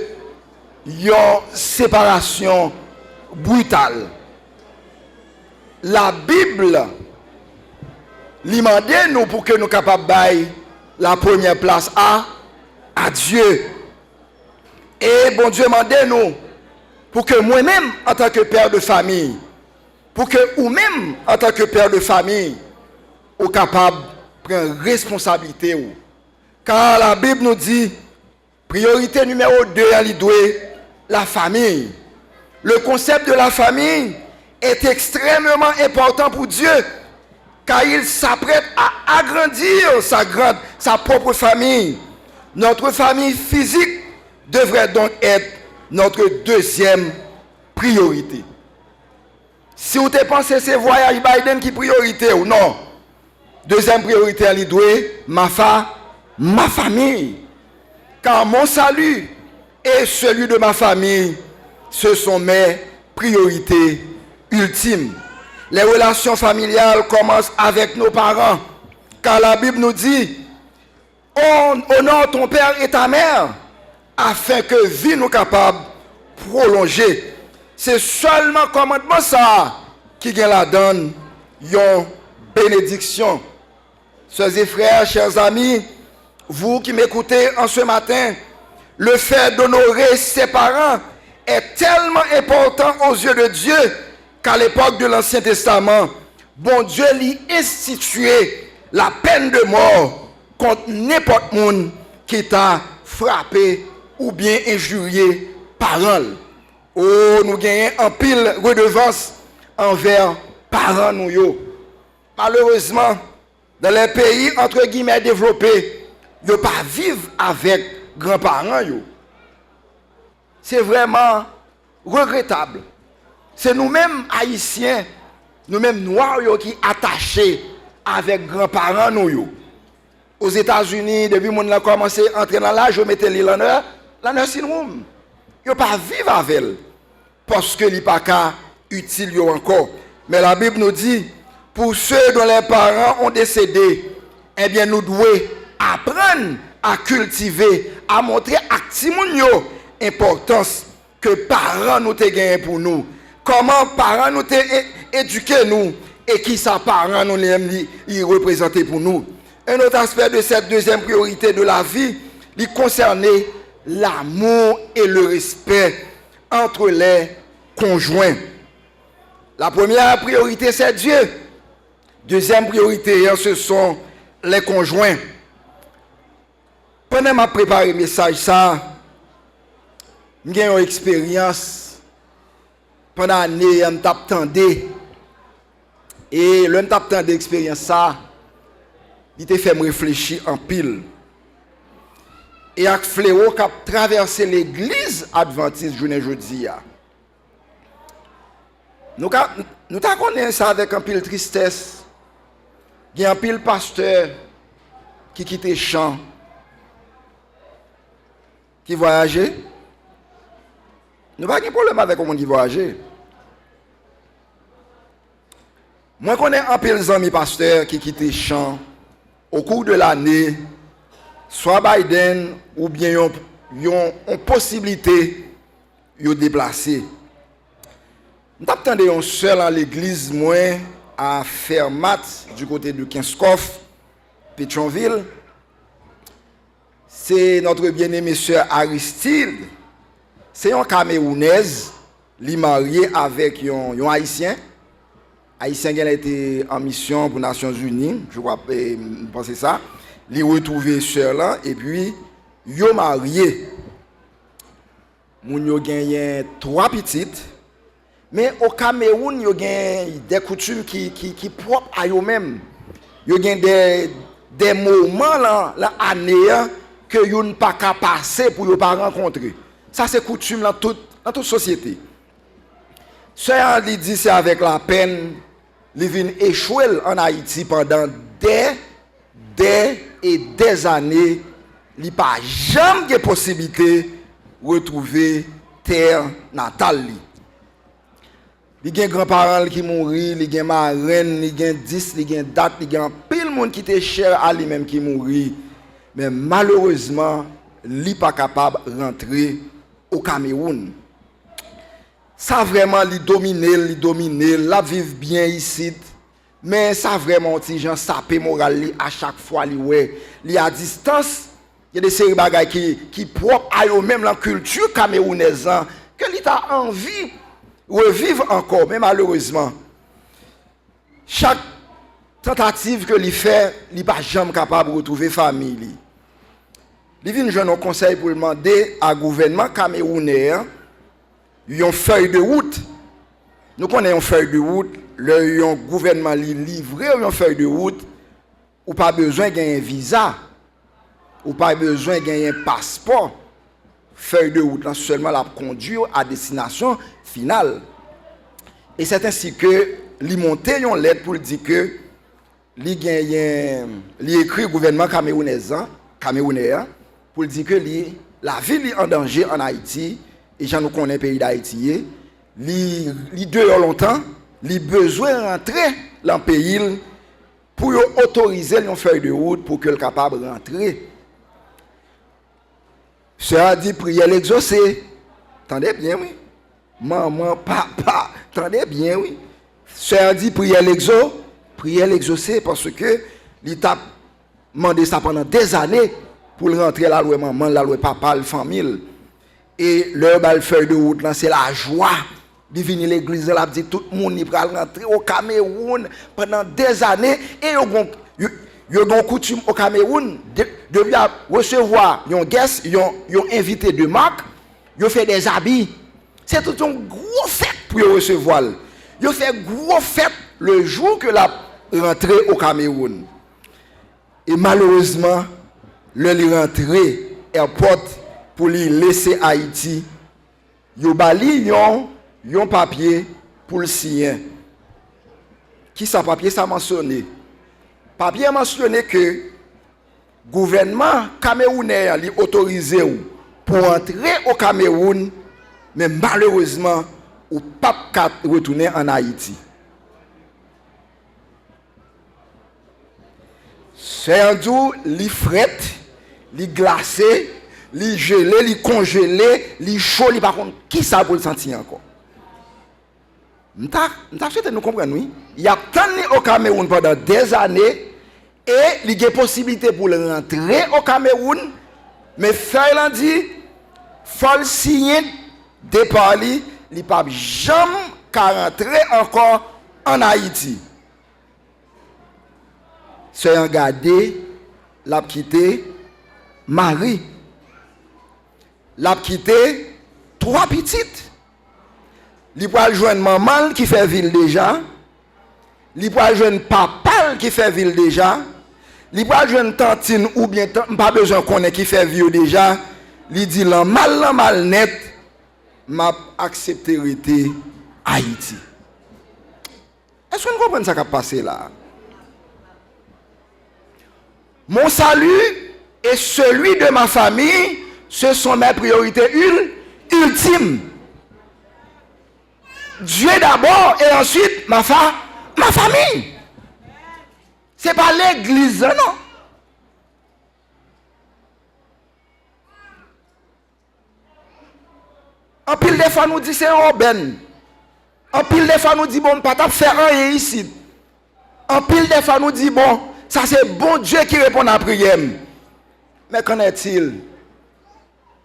une séparation brutale? La Bible demande nous pour que nous soyons capables de bailler la première place à Dieu. Et bon Dieu demande nous pour que moi-même, en tant que père de famille, pour que vous-même, en tant que père de famille, soyez capable de prendre responsabilité. Car la Bible nous dit, priorité numéro 2, la famille. Le concept de la famille est extrêmement important pour Dieu, car il s'apprête à agrandir sa propre famille. Notre famille physique devrait donc être notre deuxième priorité. Si vous pensez que c'est voyage Biden qui est priorité ou non, deuxième priorité, elle doit ma famille. Car mon salut et celui de ma famille, ce sont mes priorités ultimes. Les relations familiales commencent avec nos parents. Car la Bible nous dit, honore ton père et ta mère, afin que vie nous capable de prolonger. C'est seulement commandement ça qui gagne la donne, une bénédiction. Sœurs et frères, chers amis, vous qui m'écoutez en ce matin, le fait d'honorer ses parents est tellement important aux yeux de Dieu qu'à l'époque de l'Ancien Testament, bon Dieu lui institué la peine de mort contre n'importe monde qui t'a frappé ou bien injurié parole. Oh, nous gagnons en pile redevance envers parents nous yo. Malheureusement, dans les pays entre guillemets développés, ils ne pas vivre avec grands-parents yo. C'est vraiment regrettable. C'est nous-mêmes haïtiens, nous-mêmes noirs yo, qui attachés avec grands-parents nous yo. Aux États-Unis, depuis que a commencé à entrer dans l'âge, je mettais la nursing room. Ils ne pas vivre avec elle. Parce que les pas utile encore. Mais la Bible nous dit, pour ceux dont les parents ont décédé, eh bien nous devons apprendre à cultiver, à montrer à Timounio l'importance que parents nous ont gagné pour nous. Comment parents nous ont éduqué nous et qui sa parents nous les représenter pour nous. Un autre aspect de cette deuxième priorité de la vie, il concernait l'amour et le respect entre les conjoints. La première priorité, c'est Dieu. Deuxième priorité, ce sont les conjoints. Pendant que je préparé le message, j'ai eu une expérience. Pendant l'année, je m'attendais. Et le m'attendais l'expérience, il t'a fait me réfléchir en pile. Et avec fléau qui a traversé l'église adventiste journée jeudi. Nous connaissons ça avec un pile tristesse. Il y a un pile pasteur qui quitte les champs, qui voyageait. Nous n'avons pas de problème avec les gens qui voyagent. Moi, je connais un pile amis pasteurs qui quittent les champs au cours de l'année, soit Biden ou bien une possibilité de déplacer. M'attendais un seul à l'église moins à Fermat du côté de Kinskoff, Pétionville. C'est notre bien-aimé sœur Aristide. C'est un Camerounaise, li marié avec un Haïtien. Haïtien qui a été en mission pour les Nations Unies, je crois, je pense ça. Li retrouvé sœur là et puis yo marié. Moun yo gagné 3 petites. Mais au Cameroun, yo gagné des coutumes qui propres à eux mêmes. Yo gagné des moments là année que yo ne pas qu'à passer pour yo pas rencontrer. Ça c'est coutume dans toute société. Sœur li dit c'est avec la peine li vinn échouer en Haïti pendant des années, li pas jamais de possibilité retrouver terre natale li. Li gen grands-parents qui mouri, li gen marraine, li gen 10, li gen date, li gen pile monde qui était cher à lui même qui mouri. Mais malheureusement, li pas capable rentrer au Cameroun. Ça vraiment li dominer, la vivre bien ici. Mais ça vraiment ti gens sapé moral li à chaque fois li ouais, li à distance. Il y a des séries bagages qui propre à eux même la culture camerounaise que li t'a envie revivre encore, mais malheureusement chaque tentative que li fait, li pas jamais capable de retrouver famille. Li vinn joindre un conseil pour demander à gouvernement camerounais une feuille de route. Nous connaissons une feuille de route, le gouvernement li livré une feuille de route, ou pas besoin d'un visa, ou pas besoin d'un passeport. Feuille de route seulement la conduire à destination finale. Et c'est ainsi que li monte une lettre pour dire que li écrit gouvernement camerounais pour dire que la ville est en danger en Haïti et j'en nous connais pays d'Haïti. Li dehors longtemps, li besoin de rentrer dans le pays pour autoriser une feuille de route pour que le capable de rentrer. Ça a dit prière l'exaucer. Attendez bien, oui. Maman, papa, attendez bien, oui. Ça a dit prière l'exaucer parce que l'État demandé ça pendant des années pour rentrer la loi maman, la loi papa, la famille. Et leur belle feuille de route, c'est la joie. De venir l'église, elle a dit tout le monde va rentrer au Cameroun pendant des années. Et il y a une coutume au Cameroun de recevoir un guest, un invité de marque, il fait des habits. C'est tout un gros fête pour recevoir. Il fait gros fête le jour que la rentrée au Cameroun. Et malheureusement, le rentrée airport pour lui laisser Haïti, il bali un papier pour le signer. Qui ça papier ça mentionné? Papier mentionné que gouvernement camerounais a autorisé pour entrer au Cameroun, mais malheureusement, ou pas retourner en Haïti. C'est un jour, li fret, li glacé, li gelé, li congelé, li chaud, li par contre, qui ça pour le sentir encore? M'ta fait nous comprendre, oui. Il y a tenu au Cameroun pendant des années et il y a possibilité pour le rentrer au Cameroun, mais Fayland dit, faut le signer départ li, il pas jamais rentrer encore en Haïti. C'est un gardé, l'a quitté Marie. L'a quitté 3 petites. Il peut joindre maman qui fait ville déjà. Il peut joindre papa qui fait ville déjà. Il peut joindre tantine ou bien pas besoin qu'on ait qui fait ville déjà. Il dit la mal net m'a accepté rester Haïti. Est-ce qu'on comprend ça qui a passé là? Mon salut et celui de ma famille, ce sont mes priorités ultimes. Dieu d'abord et ensuite ma famille. Ce n'est pas l'église, non. En pile des fois nous dit c'est un aubaine. En pile des fois nous dit bon, pas faire rien ici. En pile des fois nous dit bon, ça c'est bon Dieu qui répond à la prière. Mais qu'en est-il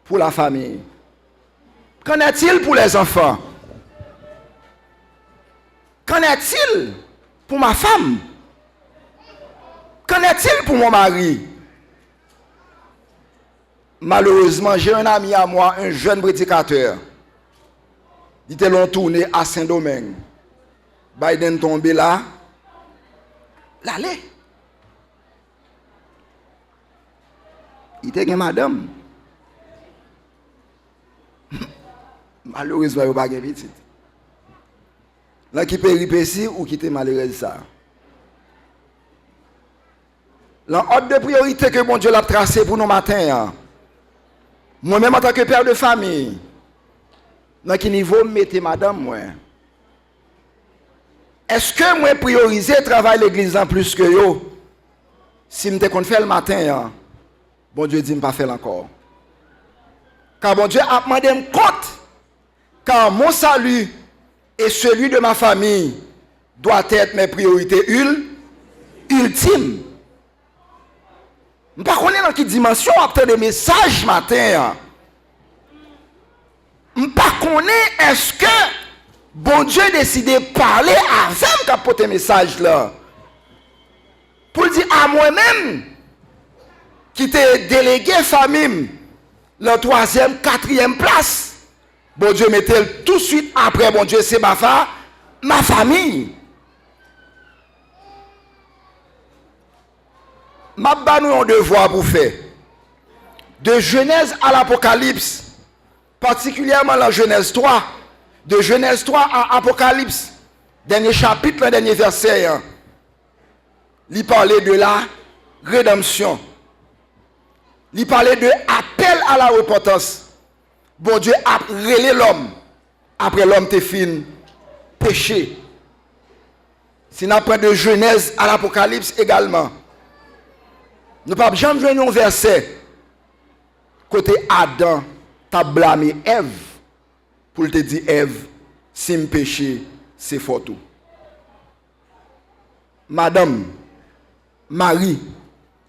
pour la famille? Qu'en est-il pour les enfants? Qu'en est-il pour ma femme? Qu'en est-il pour mon mari? Malheureusement, j'ai un ami à moi, un jeune prédicateur. Il était long tourné à Saint-Domingue. Biden tombé là. L'allée. Il était une madame. Malheureusement, il n'y a pas de petite. Là, qui péripétie ou qui était malheureux ça. L'ordre de priorité que mon Dieu l'a tracé pour nous matin. Moi-même, en tant que père de famille, dans quel niveau mettez madame, moi? Est-ce que moi prioriser le travail de l'église en plus que yo? Si je me fait le matin, bon Dieu dit, je ne pas faire encore. Car bon Dieu a demandé un compte. Car mon salut et celui de ma famille doit être mes priorités ultimes. Je ne sais pas dans quelle dimension après des messages matin. Je ne sais pas est-ce que bon Dieu décidé de parler avec moi pour tes messages là. Pour dire à moi-même qui t'ai délégué famille la 3e, 4e place. Bon Dieu mettait tout de suite après bon Dieu c'est ma famille. Ma ba nous un devoir pour faire. De Genèse à l'Apocalypse, particulièrement la Genèse 3, de Genèse 3 à Apocalypse, dernier chapitre, le dernier verset, il parlait de la rédemption. Il parlait de appel à la repentance. Bon Dieu a relé l'homme. Après l'homme t'es fin péché. Si nous apprenons de Genèse à l'Apocalypse également, nous ne pouvons jamais jouer un verset côté Adam t'a blâmé Ève pour te dire Ève, si me péché, c'est fort tout. Madame, Marie,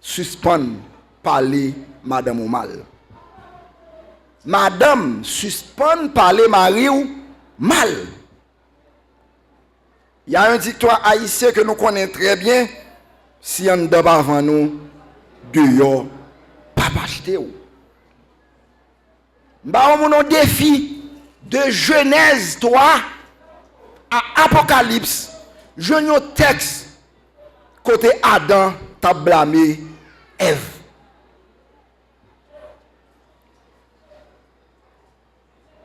suspend parler madame ou mal. Madame, suspend parler Marie ou mal. Il y a un dictoire haïtien que nous connaissons très bien. Si on ne doit pas avant nous, dehors, pas acheter. Bah, on a un défi de Genèse 3 à Apocalypse. Je n'ai un texte côté Adam t'a blâmé Ève.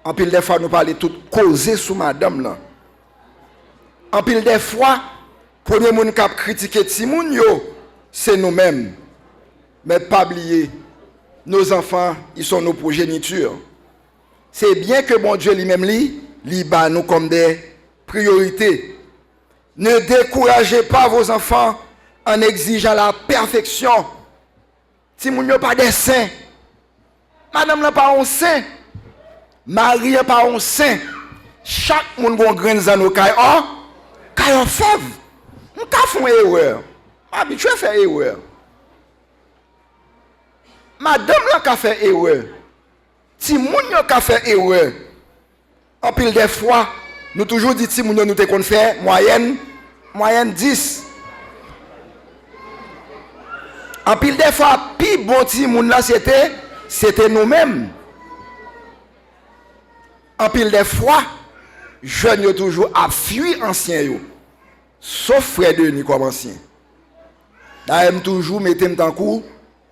En pile des fois, nous parlons tout causer sous madame là. En pile des fois, premier monde qui a critiqué Timoun yo, c'est nous-mêmes. Mais pas oublier, nos enfants, ils sont nos progénitures. C'est bien que bon Dieu lui-même lui bat nous comme des priorités. Ne découragez pas vos enfants en exigeant la perfection. Timoun yo pas des saints. Madame n'a pas un saint. Marie n'a pas un saint. Chaque monde a un grain dans nos cailles. Oh, caille en fève. On fait une erreur. Habitué à faire erreur. Madame n'a fait erreur. Timoun n'a fait erreur. En pile des fois, nous toujours dit Timoun nous te qu'on fait moyenne 10. En pile des fois, plus bon Timoun là c'était nous-mêmes. En pile des fois, jeunes yo toujours a fui ancien yo. Sauf frère Denis comme ancien. Là aime toujours mettre en coup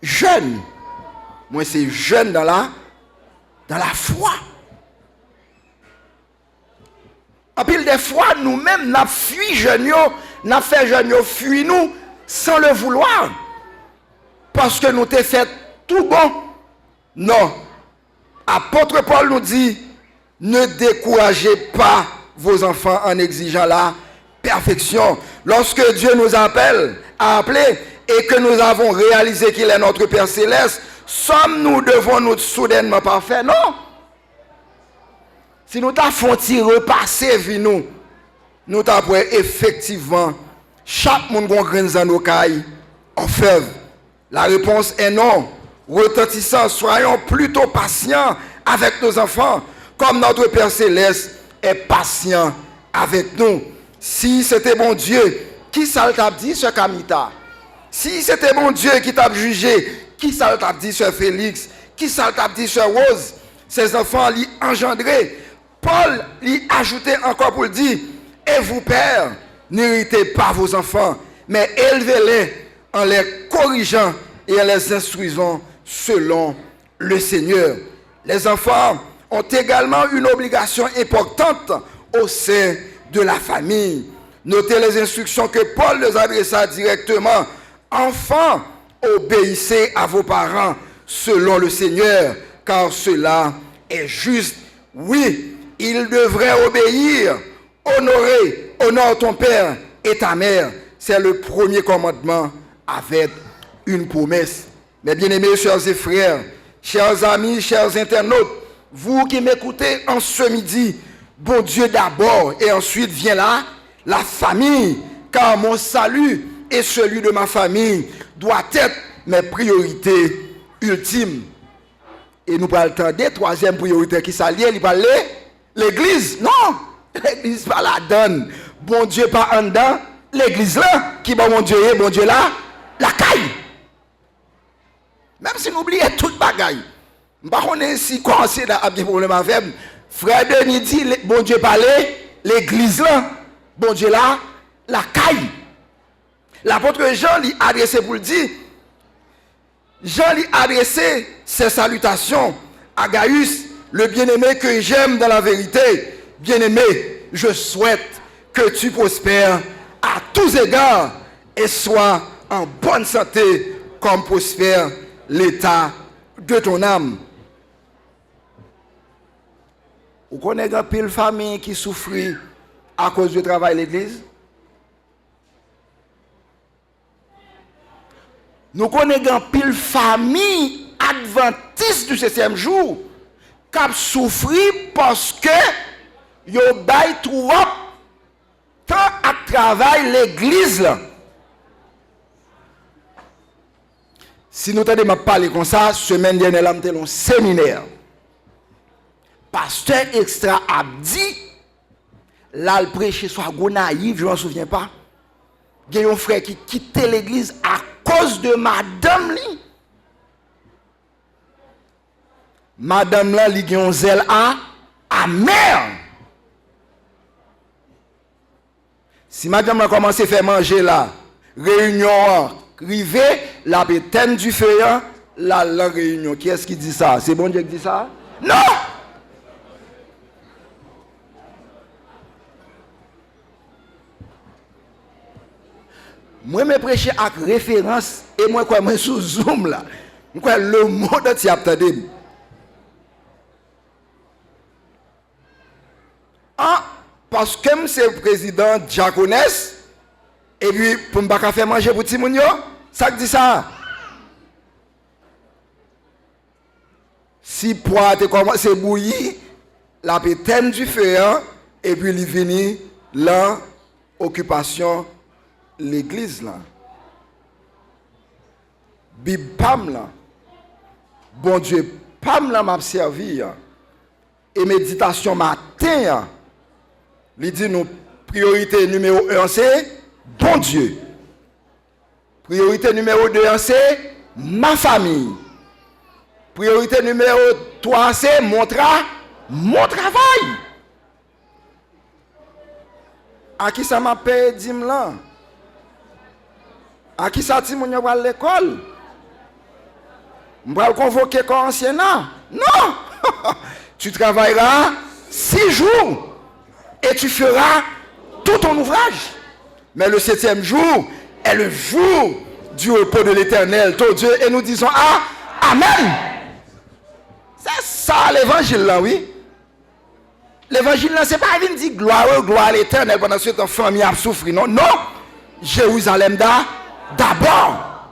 jeune. Moi c'est jeune dans la foi. En pile des fois nous-mêmes n'a fui jeunes yo, n'a fait jeunes yo fuir nous sans le vouloir. Parce que nous t'ai fait tout bon. Non. Apôtre Paul nous dit ne découragez pas vos enfants en exigeant la perfection. Lorsque Dieu nous a appelé et que nous avons réalisé qu'il est notre Père Céleste, sommes-nous devant nous soudainement parfaits? Non. Si nous t'avons repasser, nous, nous t'avons effectivement, chaque monde qui a grain dans nos cailles, en fève. La réponse est non. Retentissants, soyons plutôt patients avec nos enfants, comme notre Père Céleste est patient avec nous. Si c'était bon Dieu, qui ça t'a dit, ce Kamita? Si c'était bon Dieu qui t'a jugé, qui ça t'a dit, ce Félix? Qui ça t'a dit, ce Rose? Ces enfants l'y engendré. Paul l'y ajouté encore pour le dire, et vous, pères, n'héritez pas vos enfants, mais élevez-les en les corrigeant et en les instruisant selon le Seigneur. Les enfants ont également une obligation importante au sein de la famille. Notez les instructions que Paul les adressa directement. Enfants, obéissez à vos parents selon le Seigneur, car cela est juste. Oui, ils devraient obéir, honorer, honore ton père et ta mère. C'est le premier commandement avec une promesse. Mes bien-aimés, chers et frères, chers amis, chers internautes, vous qui m'écoutez en ce midi, bon Dieu d'abord et ensuite vient là, la famille, car mon salut et celui de ma famille doit être mes priorités ultimes. Et nous parlons de troisième priorité qui s'allie, il parle l'église. Non, l'église pas la donne. Bon Dieu pas en dedans, l'église là, qui bon Dieu là, la caille. Même si nous oublions toute bagaille. Par contre, si commencer à des problèmes avec frère Denis dit, bon Dieu parlait, l'église là, bon Dieu là, la caille. L'apôtre Jean lui adressé pour le dire, Jean lui adressé ses salutations à Gaius, le bien-aimé que j'aime dans la vérité. Bien-aimé, je souhaite que tu prospères à tous égards et sois en bonne santé comme prospère l'état de ton âme. Vous connaissez un pile famille qui souffre à cause du travail de l'église? Nous connaissons un pile famille adventiste du 7e jour qui a souffert parce que yo bay trop temps à travailler l'église là. Si nous t'avons parlé comme ça, semaine dernière, nous avons un séminaire. Pasteur Extra a dit, là, le prêcher soit naïf, je ne me souviens pas. Il y a un frère qui quittait l'église à cause de madame li. Madame là, il a un zèle amer. Si madame a commencé à faire manger là, réunion rivé, la pétaine du feu, la réunion. Qui est-ce qui dit ça? C'est bon Dieu qui dit ça? Non! Moi, je prêche avec référence et moi, je suis sous Zoom là. Moi, le monde entier a entendu. Ah, parce que c'est le président Diaconès, et puis pour ne pas faire manger pour Timounio, ça dit ça. Si poids te commence à bouillir, la pétaine du feu, et puis il vient l'occupation l'église là. Bib pam là. Bon Dieu, pam là m'a servi. Et méditation matin, il dit nous priorité numéro 1 c'est bon Dieu. Priorité numéro 2 c'est ma famille. Priorité numéro 3 c'est mon travail. À qui ça m'a payé dim là? À qui ça ti moun yo à l'école? M'bral convoquer comme ancien non. Tu travailleras 6 jours et tu feras tout ton ouvrage. Mais le 7e jour est le jour du repos de l'Éternel, ton Dieu, et nous disons Amen. C'est ça l'évangile là, oui. L'évangile là, c'est pas une dit gloire à l'Éternel pendant ce temps famille a souffert, non. Non, Jérusalem d'abord.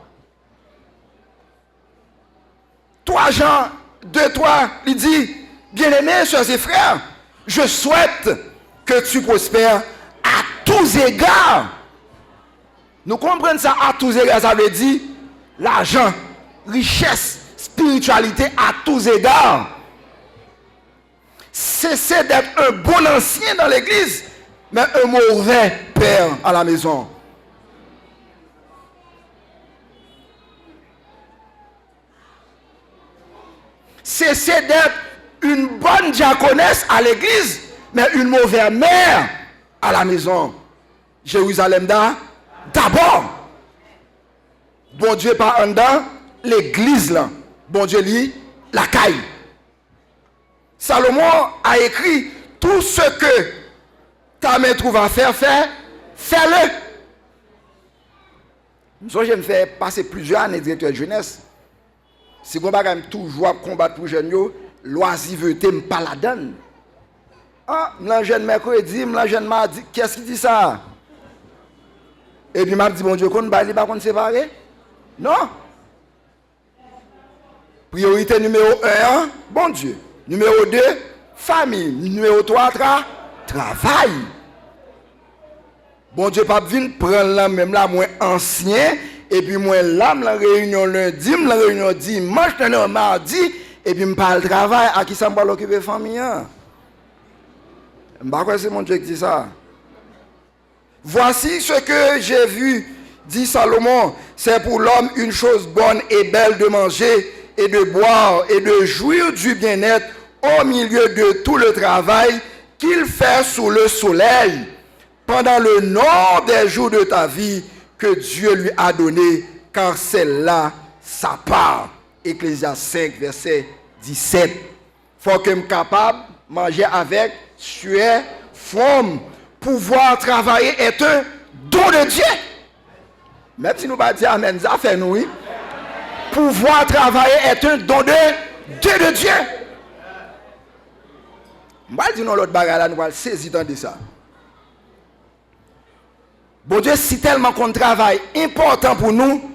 3 Jean 2:3, il dit, bien-aimés, soeurs et frères, je souhaite que tu prospères à tous égards. Nous comprenons ça à tous égards, ça veut dire l'argent, richesse, spiritualité à tous égards. Cessez d'être un bon ancien dans l'église, mais un mauvais père à la maison. Cessez d'être une bonne diaconesse à l'église, mais une mauvaise mère à la maison. Jérusalem d'abord. Bon Dieu pas en dedans, l'église là. Bon Dieu lit la caille. Salomon a écrit tout ce que ta main trouve à faire, fais-le. Je me fais passer plusieurs années directeur de jeunesse. Si on va toujours combattre pour les jeunes, l'oisiveté me pas la donne. Ah, je jeune mercredi, je jeune mardi, qu'est-ce qui dit ça? Et puis, je me dis, bon Dieu, qu'on ne va pas séparer? Non. Priorité numéro 1, bon Dieu. Numéro 2, famille. Numéro 3, travail. Bon Dieu, pas venir prendre là, même là, moi ancien, et puis moi là, la réunion lundi, la réunion dimanche, la mardi, et puis je parle de travail, à qui ça me parle occuper la famille? Je ne sais pas c'est mon Dieu qui dit ça. Voici ce que j'ai vu, dit Salomon, c'est pour l'homme une chose bonne et belle de manger et de boire et de jouir du bien-être au milieu de tout le travail qu'il fait sous le soleil pendant le nombre des jours de ta vie que Dieu lui a donné, car c'est là sa part. Ecclésias 5, verset 17. Il faut que je sois capable de manger avec sueur, forme. Pouvoir travailler est un don de Dieu. Même si nous ne pas dire Amen, ça fait nous, oui. Pouvoir travailler est un don de Dieu. Je vais dire l'autre bagarre là, nous allons saisir de ça. Bon Dieu, si tellement qu'on travaille important pour nous,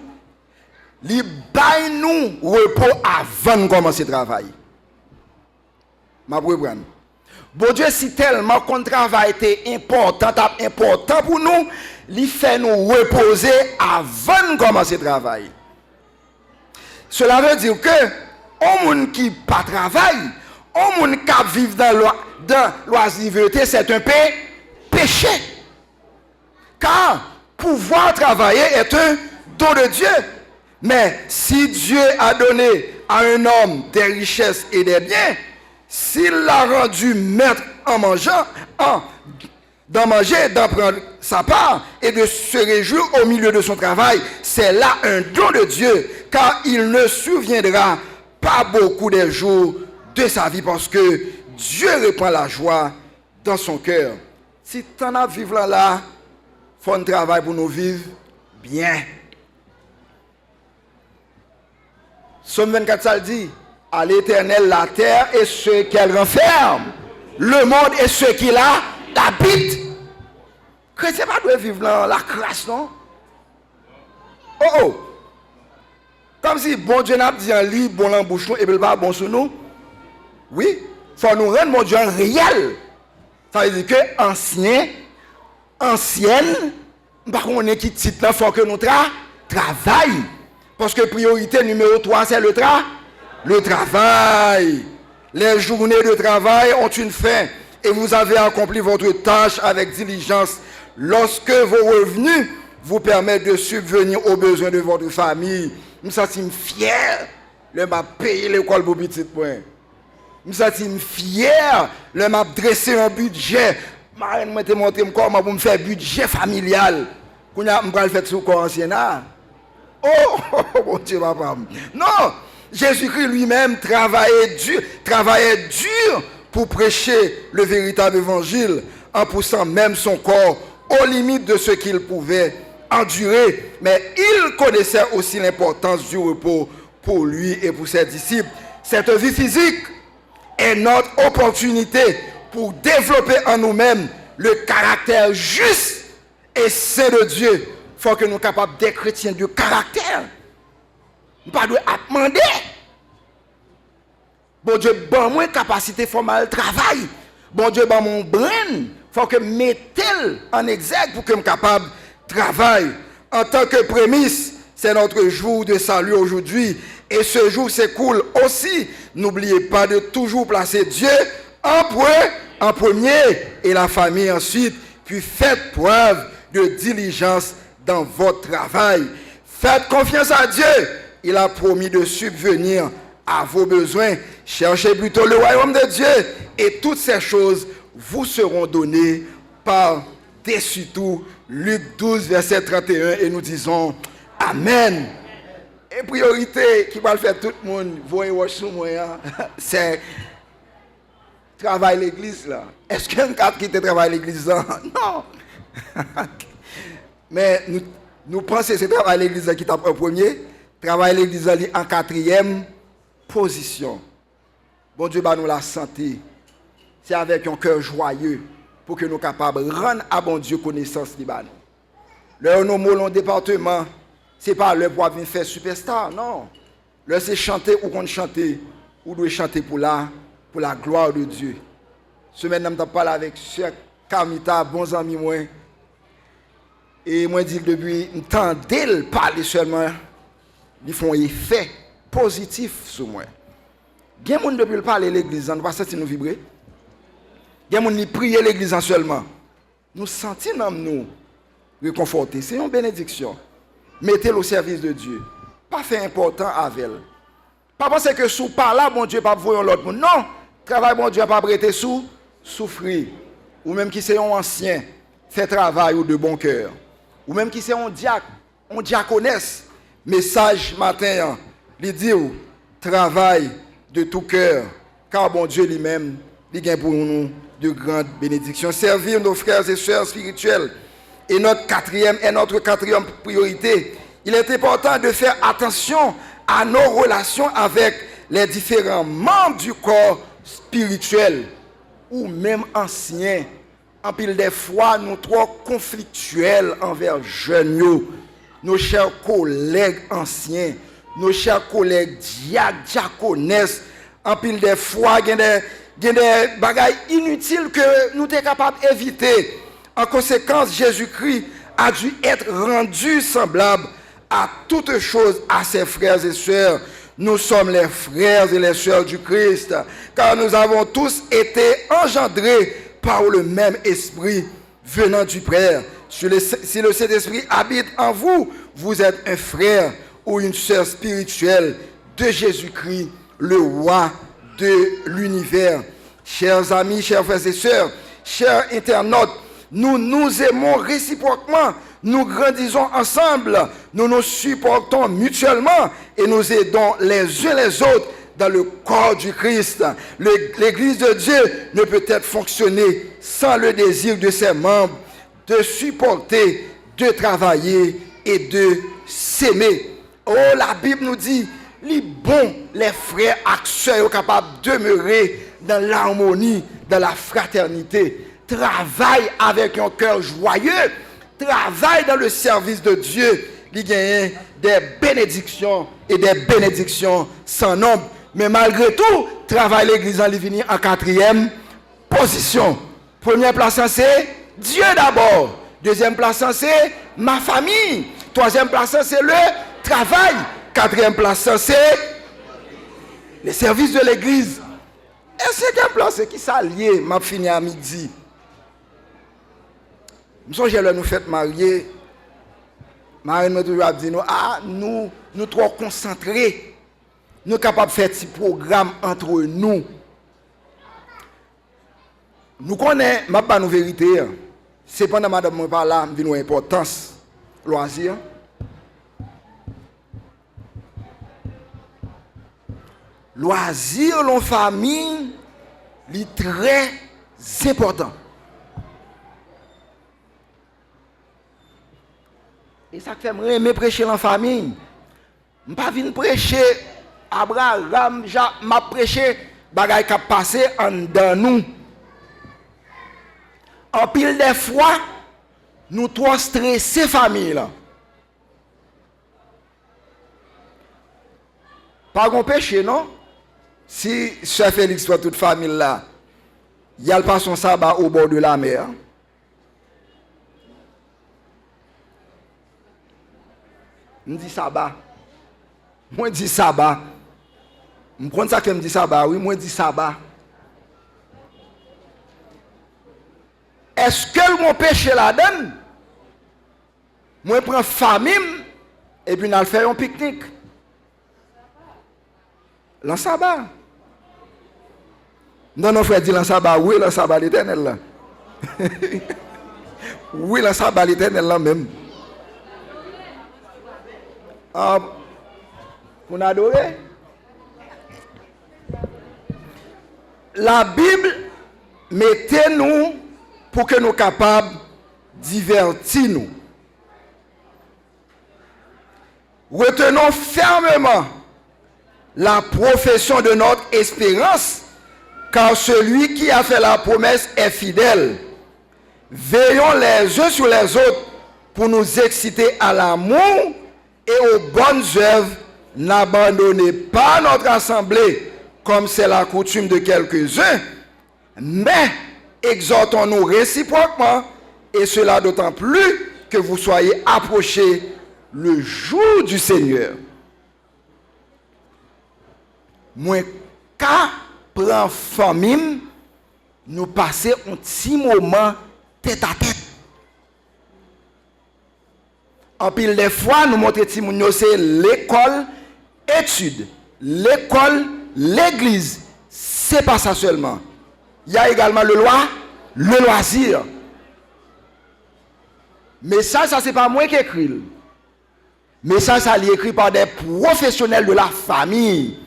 il baille nous repos avant de commencer le travail. Je vais reprendre. Bon Dieu, si tellement qu'on travail était important pour nous, il fait nous reposer avant de commencer le travail. Cela veut dire que, au monde qui pas travaille, au monde qui vit dans l'oisiveté, c'est un péché. Car pouvoir travailler est un don de Dieu. Mais si Dieu a donné à un homme des richesses et des biens, s'il l'a rendu maître en mangeant, d'en manger, d'en prendre sa part et de se réjouir au milieu de son travail, c'est là un don de Dieu, car il ne souviendra pas beaucoup des jours de sa vie parce que Dieu répand la joie dans son cœur. Si tu en as vivre là, il faut un travail pour nous vivre bien. Somme 24, ça le dit. À l'Éternel la terre et ce qu'elle renferme, le monde et ce qui l'habite. Chrétien pas doit vivre dans la crasse, non? Oh! Comme si bon Dieu n'a dit un lit, bon l'embouche et pas bon sur nous. Oui, il faut nous rendre mon Dieu réel. Ça veut dire que ancienne, par contre, on est qui titre là, il faut que nous travaillions. Parce que priorité numéro 3, c'est le travail. Les journées de travail ont une fin et vous avez accompli votre tâche avec diligence lorsque vos revenus vous permettent de subvenir aux besoins de votre famille. Je me sens fier de payer l'école pour petit point. Je me sens fier de dresser un budget. Je vais montrer comment pour me faire un budget familial. Je vais faire sous corps ancien. Oh, mon Dieu, papa. Non! Jésus-Christ lui-même travaillait dur pour prêcher le véritable évangile en poussant même son corps aux limites de ce qu'il pouvait endurer. Mais il connaissait aussi l'importance du repos pour lui et pour ses disciples. Cette vie physique est notre opportunité pour développer en nous-mêmes le caractère juste et saint de Dieu. Il faut que nous soyons capables d'être chrétiens de caractère. Pas de demander. Bon Dieu, bon moi capacité formelle travail. Bon Dieu, bon mon brain faut que mettez-le en exergue pour que je sois capable de travailler. En tant que prémisse, c'est notre jour de salut aujourd'hui. Et ce jour s'écoule aussi. N'oubliez pas de toujours placer Dieu en premier et la famille ensuite. Puis faites preuve de diligence dans votre travail. Faites confiance à Dieu. Il a promis de subvenir à vos besoins. Cherchez plutôt le royaume de Dieu et toutes ces choses vous seront données par-dessus tout. Luc 12, verset 31, et nous disons Amen. Et priorité qui va le faire tout le monde, c'est travail l'église là. Est-ce qu'il y a un cadre qui te travaille l'église là? Non. Mais nous pensons que c'est travail l'église qui tape en premier, travail l'église en quatrième position. Bon Dieu, nous la santé. C'est avec un cœur joyeux pour que nous soyons capables de rendre à bon Dieu connaissance de nous. Le nom département, ce n'est pas le pour venir faire superstar, non. Le c'est chanter ou qu'on chante, ou doit chanter pour la gloire de Dieu. Semaine, je parlé avec Sœur Kamita, bons amis moi. Et moi dis depuis temps d'elle parler seulement, ils font un effet positif sur moi. Il y a des gens depuis le parler l'église, on ne va pas sentir nous vibrer. Il y a des gens qui prient l'église seulement. Nous sentons nous réconforter. C'est une bénédiction. Mettez-le au service de Dieu. Pas fait important avec elle. Pas penser que sous par là, bon Dieu, pas voyons l'autre monde. Non, travail, bon Dieu, pas prêter sous, souffrir. Ou même qui c'est un ancien, fait travail ou de bon cœur. Ou même qui c'est un diacre, on diaconesse. Message matin, il dit, travail de tout cœur, car bon Dieu lui-même, il gagne pour nous de grandes bénédictions. Servir nos frères et sœurs spirituels est notre quatrième priorité. Il est important de faire attention à nos relations avec les différents membres du corps spirituel ou même anciens. En pile des fois, nous trop conflictuels envers jeunes, nos chers collègues anciens, nos chers collègues diaconesses. En pile des fois, il y a des bagailles inutiles que nous sommes capables d'éviter. En conséquence, Jésus-Christ a dû être rendu semblable à toutes choses à ses frères et sœurs. Nous sommes les frères et les sœurs du Christ, car nous avons tous été engendrés par le même esprit venant du Père. Si le Saint-Esprit habite en vous, vous êtes un frère ou une sœur spirituelle de Jésus-Christ, le roi de l'univers. Chers amis, chers frères et sœurs, chers internautes, nous nous aimons réciproquement, nous grandissons ensemble, nous nous supportons mutuellement et nous aidons les uns les autres dans le corps du Christ. L'Église de Dieu ne peut être fonctionner sans le désir de ses membres de supporter, de travailler et de s'aimer. Oh, la Bible nous dit, les bons, les frères acteurs sont capables de demeurer dans l'harmonie, dans la fraternité. Travaille avec un cœur joyeux, travaille dans le service de Dieu. Il gagne des bénédictions et des bénédictions sans nombre. Mais malgré tout, travaille l'église en Livigny en quatrième position. Première place, c'est Dieu d'abord. Deuxième place, c'est ma famille. Troisième place, c'est le travail. Quatrième place, c'est le service de l'église. Et cinquième place, qui s'allie, m'a fini à midi. Nous nous faites marier. Marine m'a toujours dit, nous trop concentrés. Nous sommes capables de faire des programmes entre nous. Nous connaissons, je ne pas nous vérité. C'est pendant madame moi par là, nous importance. Loisir. Loisir, en famille, c'est très important. Et ça fait me prêcher en famille. Je ne pas venir prêcher Abraham, m'a prêché bagay qui a passé en dans nous. En pile des fois, nous trop stressés famille là. Pas un péché non? Si Sœur Félix soit toute famille là, il a passé son sabbat au bord de la mer. Je dis sabbat. Moi, je dis sabbat. Je prends ça que je dis sabbat. Oui, moi, je dis sabbat. Est-ce que mon péché la donne? Moi, je prends famine et puis je fais un pique-nique. Le sabbat. Non, frère, dit le sabbat. Oui, le sabbat l'éternel là. Oui, le sabbat l'éternel là même. Vous adorez? La Bible mettez-nous pour que nous capables de divertir nous. Retenons fermement la profession de notre espérance, car celui qui a fait la promesse est fidèle. Veillons les uns sur les autres pour nous exciter à l'amour et aux bonnes œuvres. N'abandonnez pas notre assemblée comme c'est la coutume de quelques-uns, mais exhortons-nous réciproquement, et cela d'autant plus que vous soyez approchés le jour du Seigneur. Moi, quand prend famille, nous passer un petit moment tête à tête. En pile des fois, nous montrons que c'est l'école, études, l'école, l'église. C'est pas ça seulement. Il y a également le loisir. Mais ça c'est pas moi qui écris. Mais ça est écrit par des professionnels de la famille.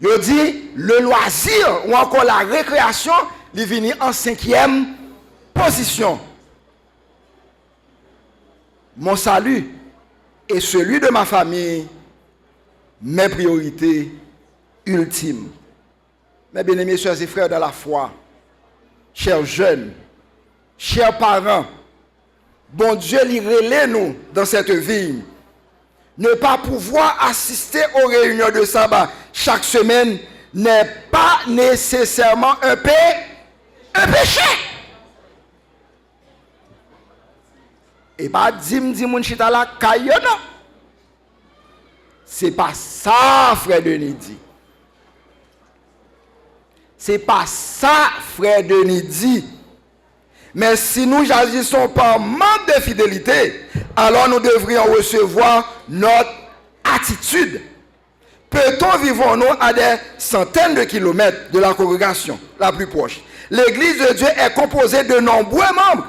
Il dit le loisir ou encore la récréation, il vient en 5e position. Mon salut et celui de ma famille, mes priorités ultimes. Mes bien-aimés, sœurs et frères dans la foi, chers jeunes, chers parents, bon Dieu, relève nous dans cette vie. Ne pas pouvoir assister aux réunions de sabbat chaque semaine n'est pas nécessairement un péché. Et pas dire mon chita la caillou, non. C'est pas ça, frère Denis dit. C'est pas ça, frère Denis dit. Mais si nous agissons par manque de fidélité, alors nous devrions recevoir notre attitude. Peut-on vivre nous à des centaines de kilomètres de la congrégation la plus proche? L'église de Dieu est composée de nombreux membres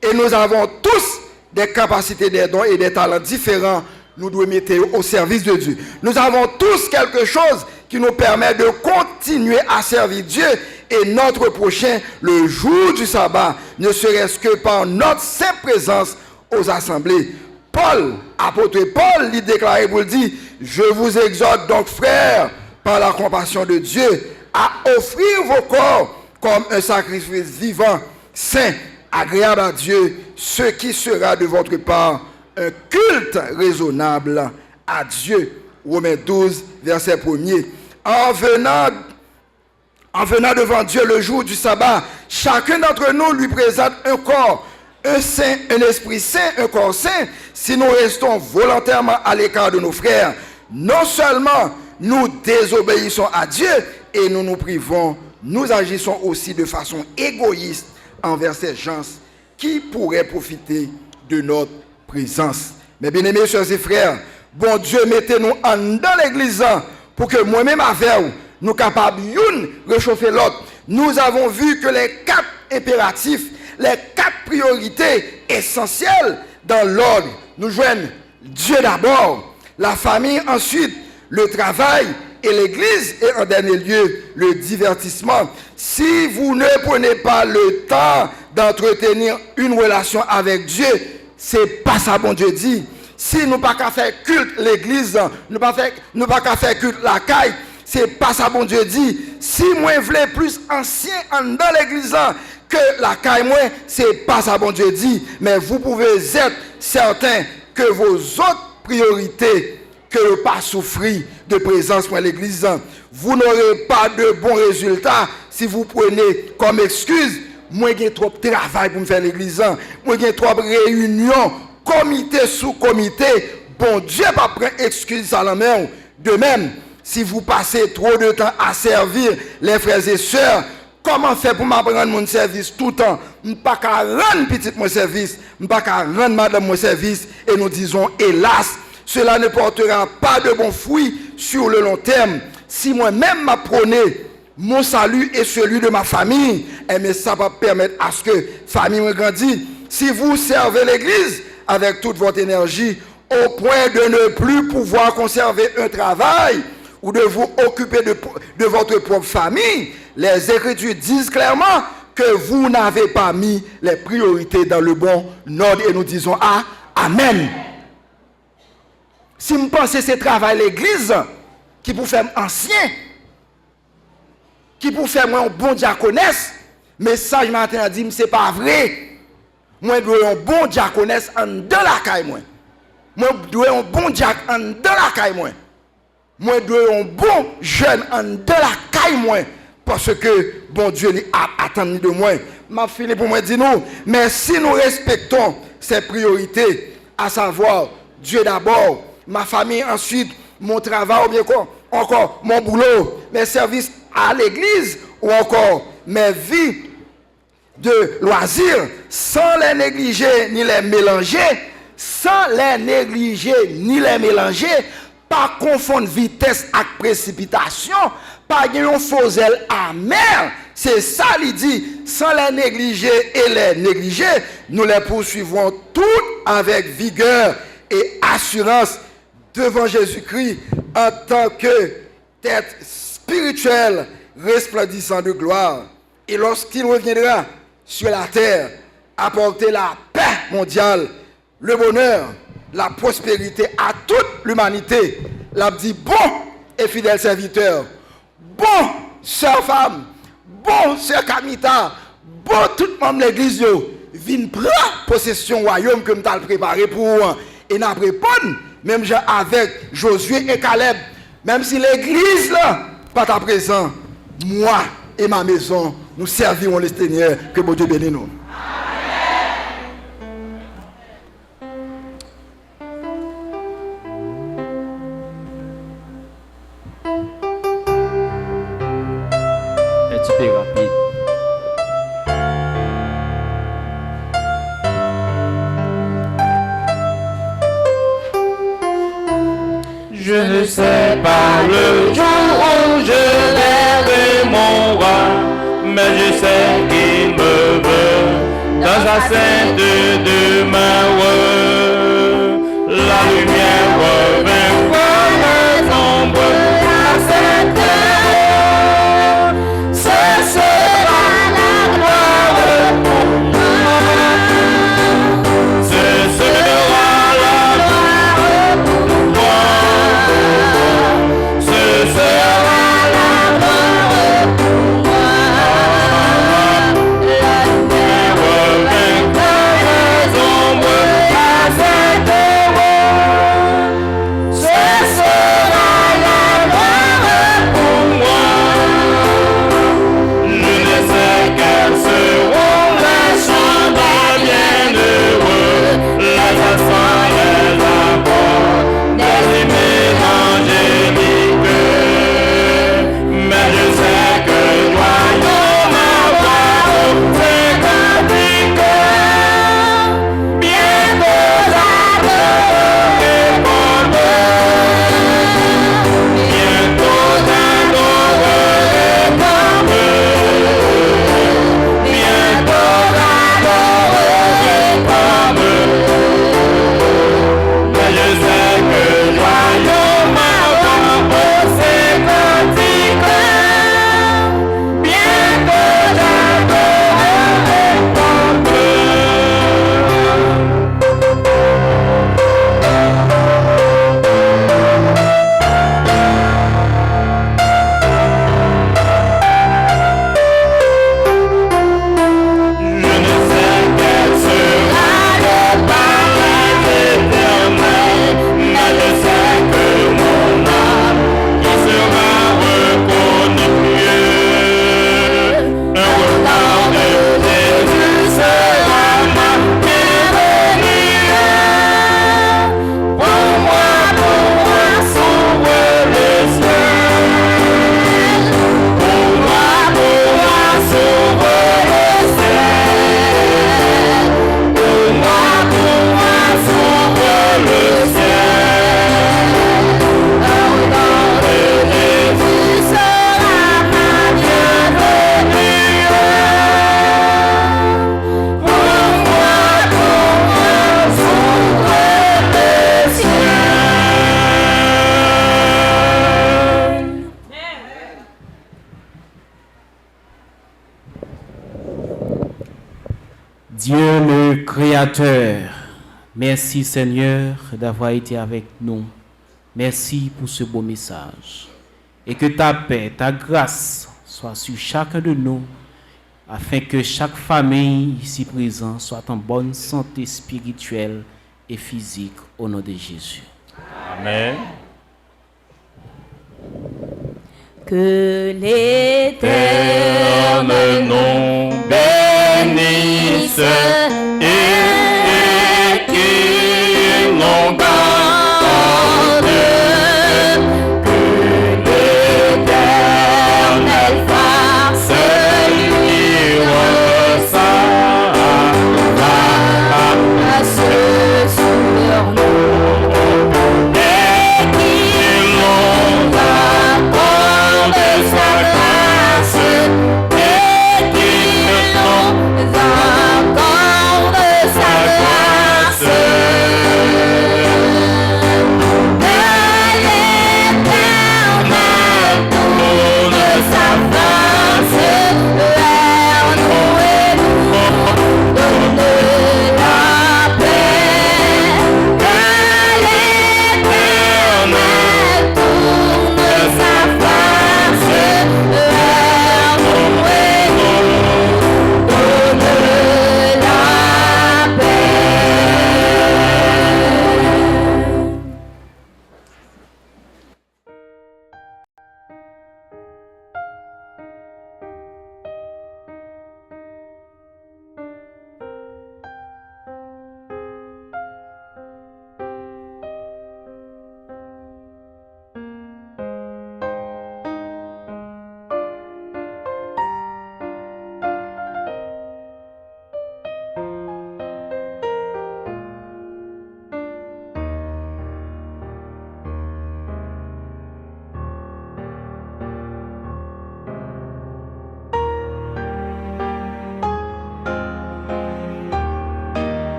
et nous avons tous des capacités, des dons et des talents différents. Nous devons mettre au service de Dieu. Nous avons tous quelque chose qui nous permet de continuer à servir Dieu et notre prochain le jour du sabbat, ne serait-ce que par notre simple présence aux assemblées. Paul, apôtre Paul, lui déclarait pour dire: je vous exhorte donc, frères, par la compassion de Dieu, à offrir vos corps comme un sacrifice vivant, saint, agréable à Dieu, ce qui sera de votre part un culte raisonnable à Dieu. Romains 12, verset 1er. En venant devant Dieu le jour du sabbat, chacun d'entre nous lui présente un corps, un saint, un esprit saint, un corps saint. Si nous restons volontairement à l'écart de nos frères, non seulement nous désobéissons à Dieu et nous nous privons, nous agissons aussi de façon égoïste envers ces gens qui pourraient profiter de notre présence. Mais bien aimés, chers et frères, bon Dieu, mettez-nous dans l'église pour que moi-même avec vous, nous capables de réchauffer l'autre. Nous avons vu que les 4 impératifs, les 4 priorités essentielles dans l'ordre, nous joignent Dieu d'abord, la famille ensuite, le travail et l'église, et en dernier lieu, le divertissement. Si vous ne prenez pas le temps d'entretenir une relation avec Dieu, c'est pas ça bon Dieu dit. Si nous pas qu'à faire culte l'église, nous pas qu'à faire culte la caille, c'est pas ça bon Dieu dit. Si moi voulais plus ancien dans l'église que la caille moi, c'est pas ça bon Dieu dit. Mais vous pouvez être certain que vos autres priorités que ne pas souffrir de présence pour l'église, vous n'aurez pas de bons résultats si si vous prenez comme excuse, moi j'ai trop de travail pour me faire l'église, moi j'ai trop de réunions, comité sous comité, bon Dieu va prendre excuse à la main. De même, si vous passez trop de temps à servir les frères et sœurs, comment faire pour m'apprendre mon service tout le temps? Je ne peux pas rendre petit mon service, je ne peux pas rendre madame mon service, et nous disons hélas, cela ne portera pas de bons fruits sur le long terme. Si moi-même m'apprenais mon salut et celui de ma famille, mais ça va permettre à ce que la famille me grandisse. Si vous servez l'église avec toute votre énergie, au point de ne plus pouvoir conserver un travail ou de vous occuper de votre propre famille, les Écritures disent clairement que vous n'avez pas mis les priorités dans le bon ordre et nous disons Amen. Si vous pensez que c'est travail l'église qui pour faire ancien, qui pour faire moi un bon diaconesse, mais ça je m'attends à dire c'est pas vrai. Moi je dois un bon diaconesse en de la caille moi. Moi je dois un bon diacre en de la caille moi. Moi je dois un bon jeune en de la caille moi parce que bon Dieu a attendu de moi. Ma fille pour moi dit nous, mais si nous respectons ces priorités, à savoir Dieu d'abord, ma famille ensuite, mon travail ou bien encore mon boulot, mes services à l'église ou encore mes vies de loisirs, sans les négliger ni les mélanger, pas confondre vitesse avec précipitation, pas une faux zèle amer. C'est ça il dit, sans les négliger et les négliger, nous les poursuivrons toutes avec vigueur et assurance devant Jésus-Christ en tant que tête spirituelle resplendissant de gloire. Et lorsqu'il reviendra sur la terre, apporter la paix mondiale, le bonheur, la prospérité à toute l'humanité, l'a dit bon et fidèle serviteur, bon sœur femme, bon sœur Kamita, bon tout le monde de l'église, viens prendre possession du royaume que nous avons préparé pour vous. Et nous répondons, même avec Josué et Caleb, même si l'église là, pas à présent, moi et ma maison, nous servirons le Seigneur, que bon Dieu bénisse nous. Un petit peu rapide. Je ne sais pas le jour où je verrai mon roi, mais je sais qu'il me veut dans sa sainte demeure. La lumière revaincra les ombres à cette heure. Ce sera la gloire pour moi. Ce sera la gloire pour moi. Ce sera la gloire pour moi. La lumière revaincra les ombres. Créateur, merci Seigneur d'avoir été avec nous. Merci pour ce beau message. Et que ta paix, ta grâce soit sur chacun de nous, afin que chaque famille ici présente soit en bonne santé spirituelle et physique au nom de Jésus. Amen. Que l'Éternel Éternel nom bénisse et